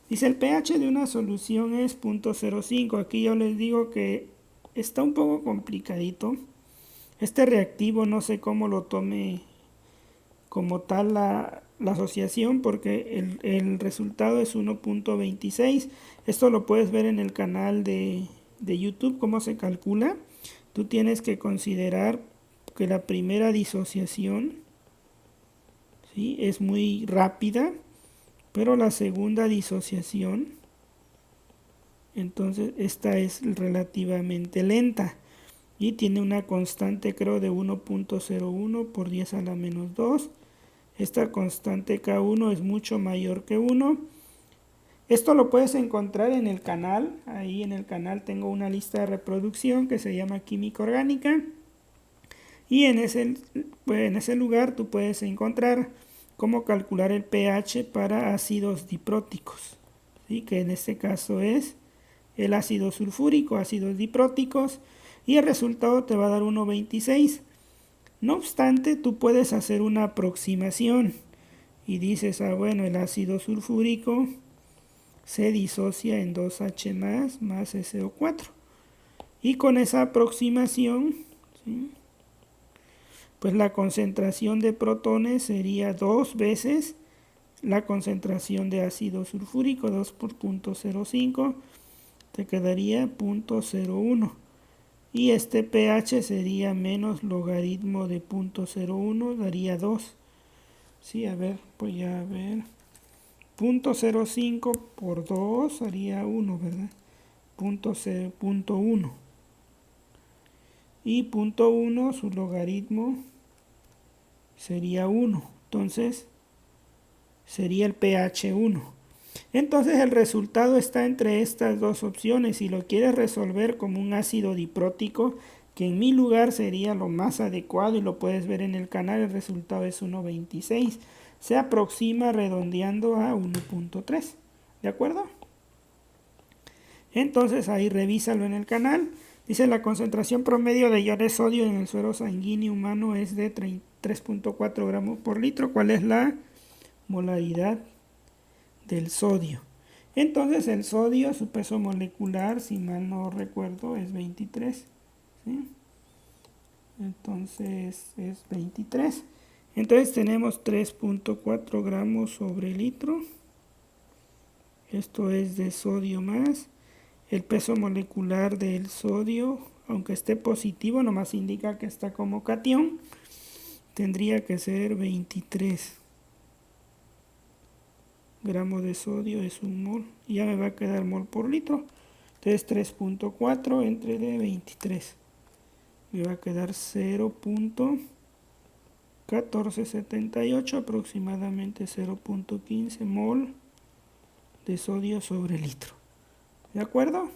Dice, el pH de una solución es 0.05. Aquí yo les digo que está un poco complicadito. Este reactivo no sé cómo lo tome como tal la asociación porque el resultado es 1.26. Esto lo puedes ver en el canal de YouTube, cómo se calcula. Tú tienes que considerar que la primera disociación, ¿sí?, es muy rápida, pero la segunda disociación, entonces esta es relativamente lenta y tiene una constante, creo, de 1.01 por 10 a la menos 2. Esta constante K1 es mucho mayor que 1. Esto lo puedes encontrar en el canal. Ahí en el canal tengo una lista de reproducción que se llama Química Orgánica. Y en ese lugar tú puedes encontrar cómo calcular el pH para ácidos dipróticos, ¿sí?, que en este caso es el ácido sulfúrico, ácidos dipróticos, y el resultado te va a dar 1.26. No obstante, tú puedes hacer una aproximación y dices, bueno, el ácido sulfúrico se disocia en 2H más SO4. Y con esa aproximación, ¿sí?, pues la concentración de protones sería 2 veces la concentración de ácido sulfúrico, 2 por 0.05, te quedaría 0.01. Y este pH sería menos logaritmo de 0.01, daría 2. Sí, a ver, voy a ver. 0.05 por 2 haría 1, ¿verdad? 0.1. Y 0.1, su logaritmo sería 1. Entonces, sería el pH 1. Entonces el resultado está entre estas dos opciones. Si lo quieres resolver como un ácido diprótico, que en mi lugar sería lo más adecuado y lo puedes ver en el canal, el resultado es 1.26. Se aproxima redondeando a 1.3. ¿De acuerdo? Entonces ahí revísalo en el canal. Dice la concentración promedio de iones sodio en el suero sanguíneo humano es de 3.4 gramos por litro. ¿Cuál es la molaridad del sodio? Entonces el sodio, su peso molecular, si mal no recuerdo, es 23, ¿sí? Entonces es 23. Entonces tenemos 3.4 gramos sobre litro. Esto es de sodio más. El peso molecular del sodio, aunque esté positivo, nomás indica que está como catión, tendría que ser 23 gramos de sodio, es un mol. Y ya me va a quedar mol por litro. Entonces 3.4 entre de 23. Me va a quedar 0.1478, aproximadamente 0.15 mol de sodio sobre litro. ¿De acuerdo?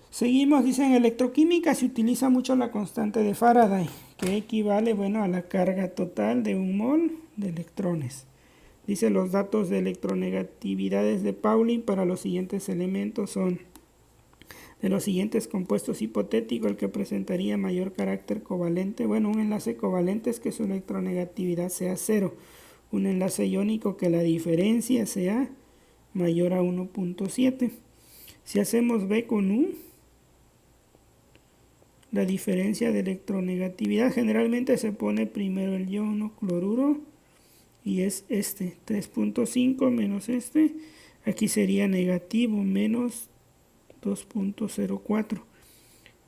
Seguimos, dice, en electroquímica se utiliza mucho la constante de Faraday, que equivale, a la carga total de un mol de electrones. Dice, los datos de electronegatividades de Pauling para los siguientes elementos son: de los siguientes compuestos hipotéticos, el que presentaría mayor carácter covalente. Un enlace covalente es que su electronegatividad sea 0. Un enlace iónico que la diferencia sea mayor a 1.7. Si hacemos B con U, la diferencia de electronegatividad generalmente se pone primero el iono cloruro y es 3.5 menos aquí sería negativo, menos 2.04.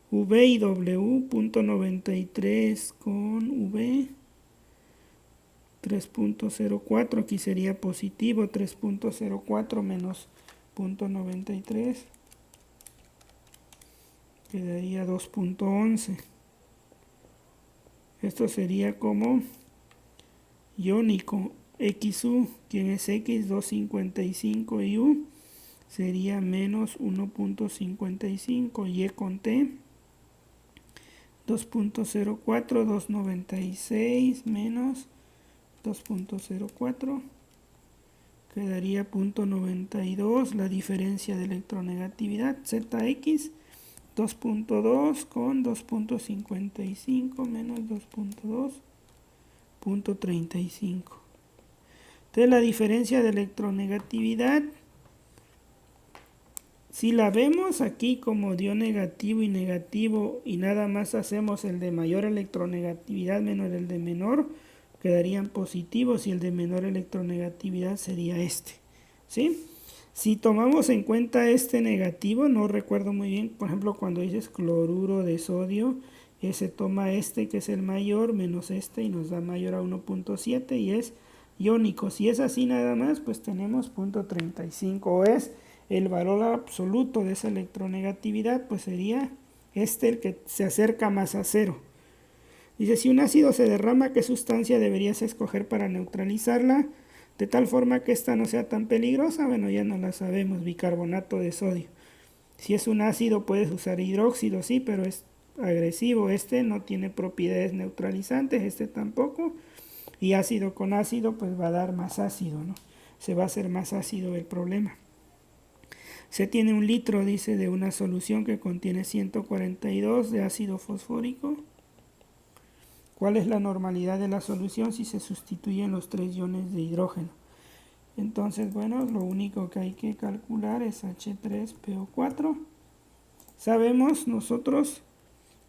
V y W, 0.93 con V, 3.04, aquí sería positivo, 3.04 menos 0.93, quedaría 2.11. Esto sería como iónico. XU, quien es X, 255, y U sería menos 1.55, Y con T, 2.04, 296 menos 2.04, quedaría 0.92, la diferencia de electronegatividad, ZX, 2.2 con 2.55 menos 2.2, 0.35. Entonces la diferencia de electronegatividad, si la vemos aquí como dio negativo y negativo y nada más hacemos el de mayor electronegatividad menos el de menor, quedarían positivos y el de menor electronegatividad sería este, ¿sí? Si tomamos en cuenta este negativo, no recuerdo muy bien, por ejemplo, cuando dices cloruro de sodio, se toma este que es el mayor menos este y nos da mayor a 1.7 y es iónico. Si es así nada más, pues tenemos 0.35 o es el valor absoluto de esa electronegatividad, pues sería este el que se acerca más a cero. Dice, si un ácido se derrama, ¿qué sustancia deberías escoger para neutralizarla? De tal forma que esta no sea tan peligrosa. Bueno, ya no la sabemos, bicarbonato de sodio. Si es un ácido puedes usar hidróxido, sí, pero es agresivo. Este no tiene propiedades neutralizantes, este tampoco. Y ácido con ácido pues va a dar más ácido, ¿no? Se va a hacer más ácido el problema. Se tiene 1 litro, dice, de una solución que contiene 142 de ácido fosfórico. ¿Cuál es la normalidad de la solución si se sustituyen los 3 iones de hidrógeno? Entonces, bueno, lo único que hay que calcular es H3PO4. Sabemos nosotros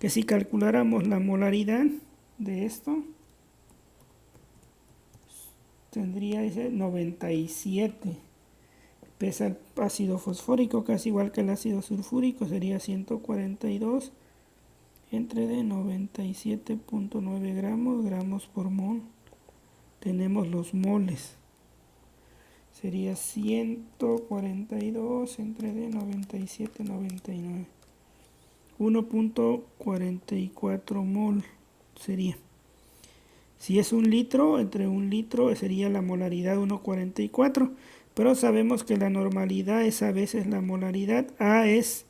que si calculáramos la molaridad de esto, tendría ese 97. Pesa el ácido fosfórico, casi igual que el ácido sulfúrico, sería 142 entre de 97.9 gramos por mol. Tenemos los moles. Sería 142 entre de 97.99. 1.44 mol sería. Si es 1 litro, entre 1 litro sería la molaridad 1.44. Pero sabemos que la normalidad es a veces la molaridad. A es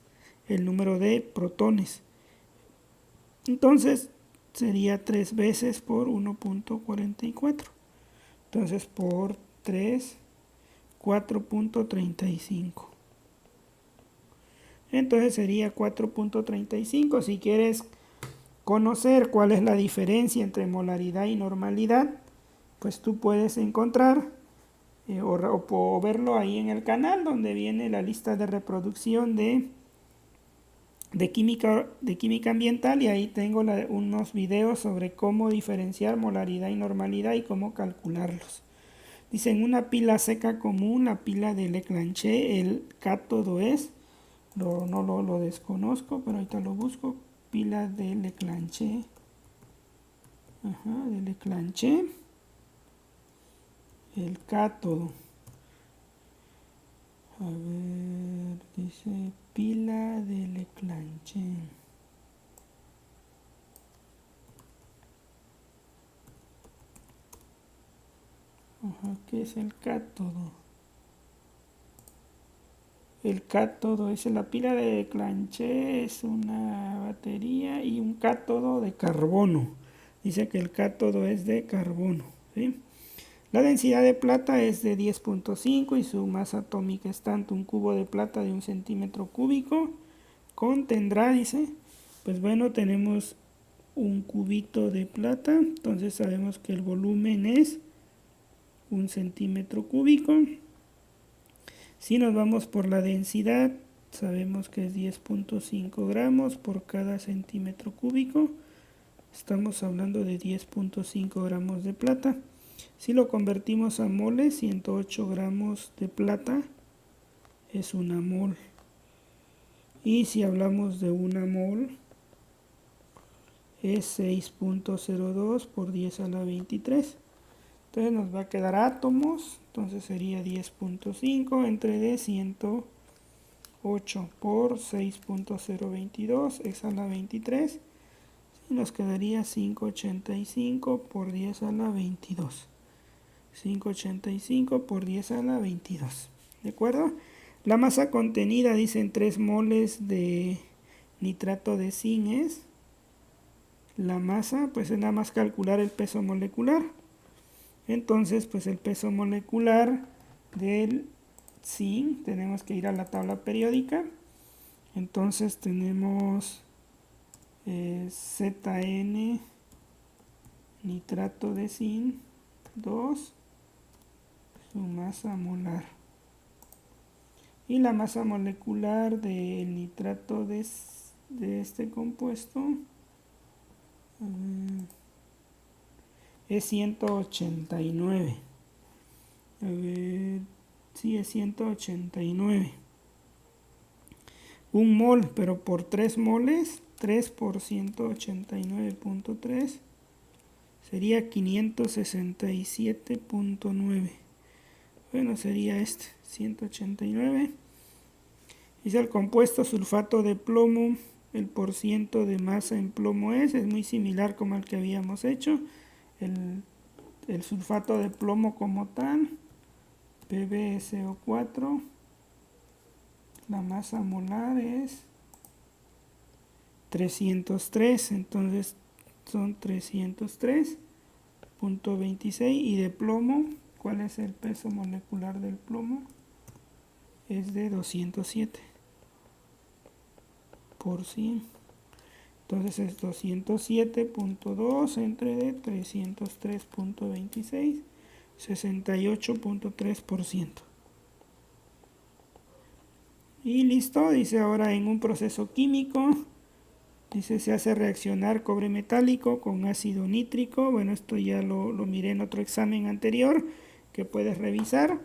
el número de protones. Entonces sería 3 veces por 1.44. Entonces por 3, 4.35. Entonces sería 4.35. Si quieres conocer cuál es la diferencia entre molaridad y normalidad, pues tú puedes encontrar o verlo ahí en el canal donde viene la lista de reproducción de química ambiental, y ahí tengo unos videos sobre cómo diferenciar molaridad y normalidad y cómo calcularlos. Dicen una pila seca común, la pila de Leclanché, el cátodo es, no lo desconozco, pero ahorita lo busco, pila de Leclanché, el cátodo. A ver, dice pila de Leclanché. ¿Qué es el cátodo? El cátodo es la pila de Leclanché, es una batería y un cátodo de carbono. Dice que el cátodo es de carbono, ¿sí? La densidad de plata es de 10.5 y su masa atómica es tanto. Un cubo de plata de 1 centímetro cúbico contendrá, dice, pues bueno, tenemos un cubito de plata, entonces sabemos que el volumen es 1 centímetro cúbico. Si nos vamos por la densidad, sabemos que es 10.5 gramos por cada centímetro cúbico. Estamos hablando de 10.5 gramos de plata. Si lo convertimos a moles, 108 gramos de plata es una mol. Y si hablamos de una mol, es 6.02 por 10 a la 23. Entonces nos va a quedar átomos, entonces sería 10.5 entre de 108 por 6.022 es a la 23. Y nos quedaría 585 por 10 a la 22. 585 por 10 a la 22. ¿De acuerdo? La masa contenida, dicen 3 moles de nitrato de zinc es. La masa, pues es nada más calcular el peso molecular. Entonces, pues el peso molecular del zinc, tenemos que ir a la tabla periódica. Entonces tenemos ZN, nitrato de zinc, 2, su masa molar. Y la masa molecular del nitrato de este compuesto es 189. A ver, sí, es 189. Un mol, pero por 3 moles, 3 por 189.3 sería 567.9. Bueno, sería este, 189. Dice el compuesto sulfato de plomo, el porciento de masa en plomo es muy similar como el que habíamos hecho. El sulfato de plomo como tal, PbSO4, la masa molar es 303, entonces son 303.26. Y de plomo, ¿cuál es el peso molecular del plomo? Es de 207 por 100. Entonces es 207.2 entre 303.26, 68.3%. Y listo, dice ahora en un proceso químico, dice se hace reaccionar cobre metálico con ácido nítrico. Bueno, esto ya lo miré en otro examen anterior que puedes revisar.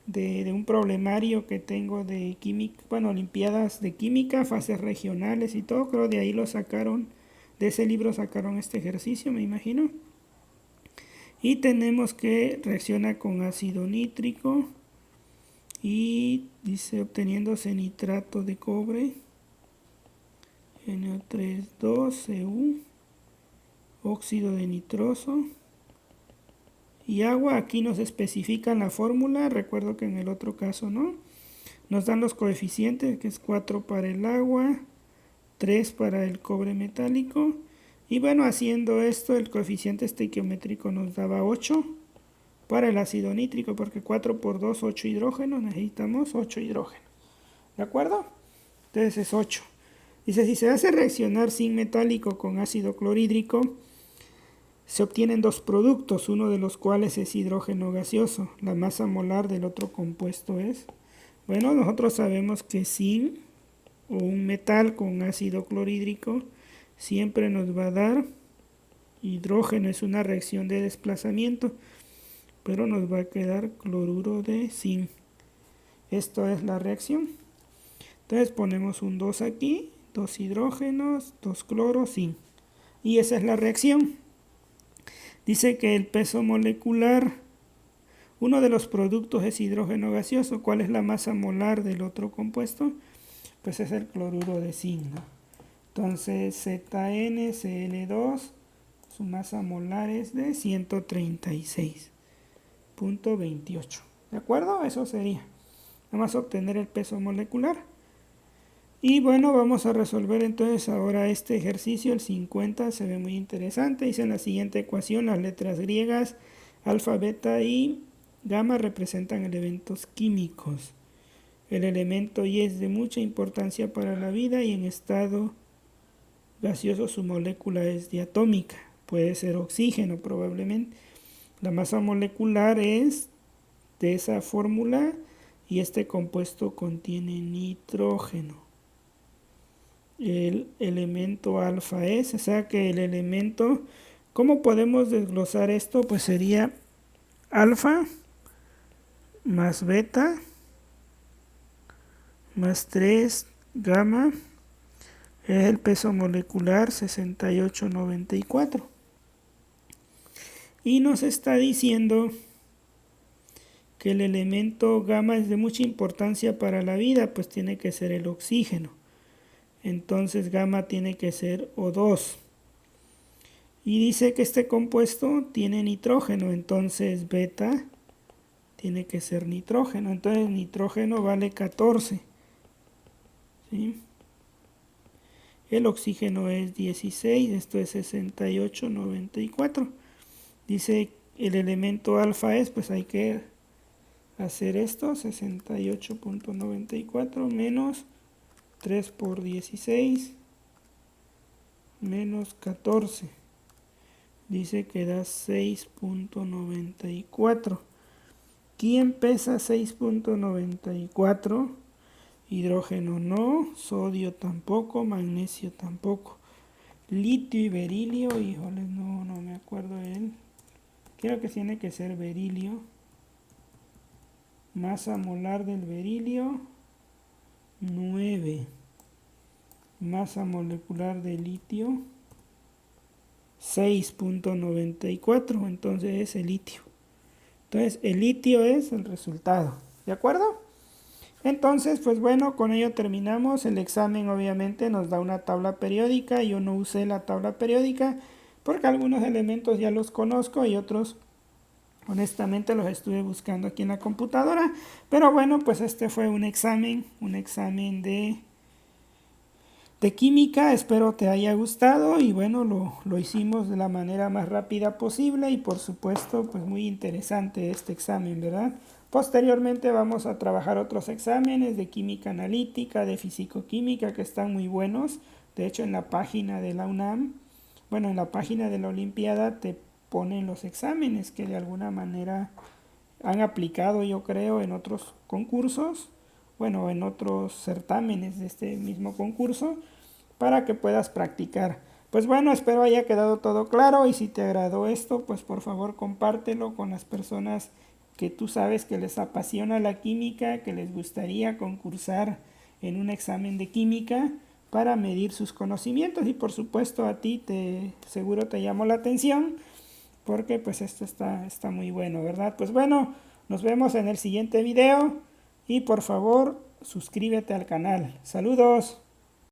De un problemario que tengo de química, bueno, olimpiadas de química, fases regionales y todo, creo de ahí lo sacaron, de ese libro sacaron este ejercicio, me imagino. Y tenemos que reacciona con ácido nítrico y dice obteniéndose nitrato de cobre, NO3,2, Cu, óxido de nitroso y agua. Aquí nos especifican la fórmula, recuerdo que en el otro caso no. Nos dan los coeficientes, que es 4 para el agua, 3 para el cobre metálico. Y bueno, haciendo esto, el coeficiente estequiométrico nos daba 8 para el ácido nítrico, porque 4 por 2, 8 hidrógenos, necesitamos 8 hidrógenos. ¿De acuerdo? Entonces es 8. Dice, si se hace reaccionar zinc metálico con ácido clorhídrico, se obtienen dos productos, uno de los cuales es hidrógeno gaseoso. La masa molar del otro compuesto es... Bueno, nosotros sabemos que zinc o un metal con ácido clorhídrico siempre nos va a dar hidrógeno, es una reacción de desplazamiento, pero nos va a quedar cloruro de zinc. Esto es la reacción. Entonces ponemos un 2 aquí, 2 hidrógenos, 2 cloros, zinc. Y esa es la reacción. Dice que el peso molecular, uno de los productos es hidrógeno gaseoso. ¿Cuál es la masa molar del otro compuesto? Pues es el cloruro de zinc, ¿no? Entonces ZnCl2, su masa molar es de 136.28. ¿De acuerdo? Eso sería. Nada más obtener el peso molecular. Y bueno, vamos a resolver entonces ahora este ejercicio, el 50, se ve muy interesante. Dice en la siguiente ecuación, las letras griegas, alfa, beta y gamma representan elementos químicos. El elemento Y es de mucha importancia para la vida y en estado gaseoso su molécula es diatómica. Puede ser oxígeno probablemente. La masa molecular es de esa fórmula y este compuesto contiene nitrógeno. El elemento alfa es, o sea que el elemento, ¿cómo podemos desglosar esto? Pues sería alfa más beta más 3 gamma, es el peso molecular 6894. Y nos está diciendo que el elemento gamma es de mucha importancia para la vida, pues tiene que ser el oxígeno. Entonces gamma tiene que ser O2. Y dice que este compuesto tiene nitrógeno, entonces beta tiene que ser nitrógeno. Entonces nitrógeno vale 14. ¿Sí? El oxígeno es 16, esto es 6894. Dice el elemento alfa es, pues hay que hacer esto, 68.94 menos 3 por 16 menos 14. Dice que da 6.94. ¿Quién pesa 6.94? Hidrógeno no, sodio tampoco, magnesio tampoco. Litio y berilio, híjole, no me acuerdo de él. Creo que tiene que ser berilio. Masa molar del berilio, 9. Masa molecular de litio, 6.94. Entonces es el litio. Entonces el litio es el resultado. ¿De acuerdo? Entonces, pues bueno, con ello terminamos. El examen obviamente nos da una tabla periódica. Yo no usé la tabla periódica porque algunos elementos ya los conozco y otros honestamente los estuve buscando aquí en la computadora. Pero bueno, pues este fue un examen de química. Espero te haya gustado y bueno, lo hicimos de la manera más rápida posible y por supuesto pues muy interesante este examen, ¿verdad? Posteriormente vamos a trabajar otros exámenes de química analítica, de fisicoquímica que están muy buenos. De hecho en la página de la UNAM, bueno, en la página de la Olimpiada te ponen los exámenes que de alguna manera han aplicado, yo creo, en otros concursos, bueno, en otros certámenes de este mismo concurso, para que puedas practicar. Pues bueno, espero haya quedado todo claro y si te agradó esto, pues por favor compártelo con las personas que tú sabes que les apasiona la química, que les gustaría concursar en un examen de química para medir sus conocimientos y por supuesto a ti seguro te llamó la atención porque pues esto está muy bueno, ¿verdad? Pues bueno, nos vemos en el siguiente video y por favor suscríbete al canal. Saludos.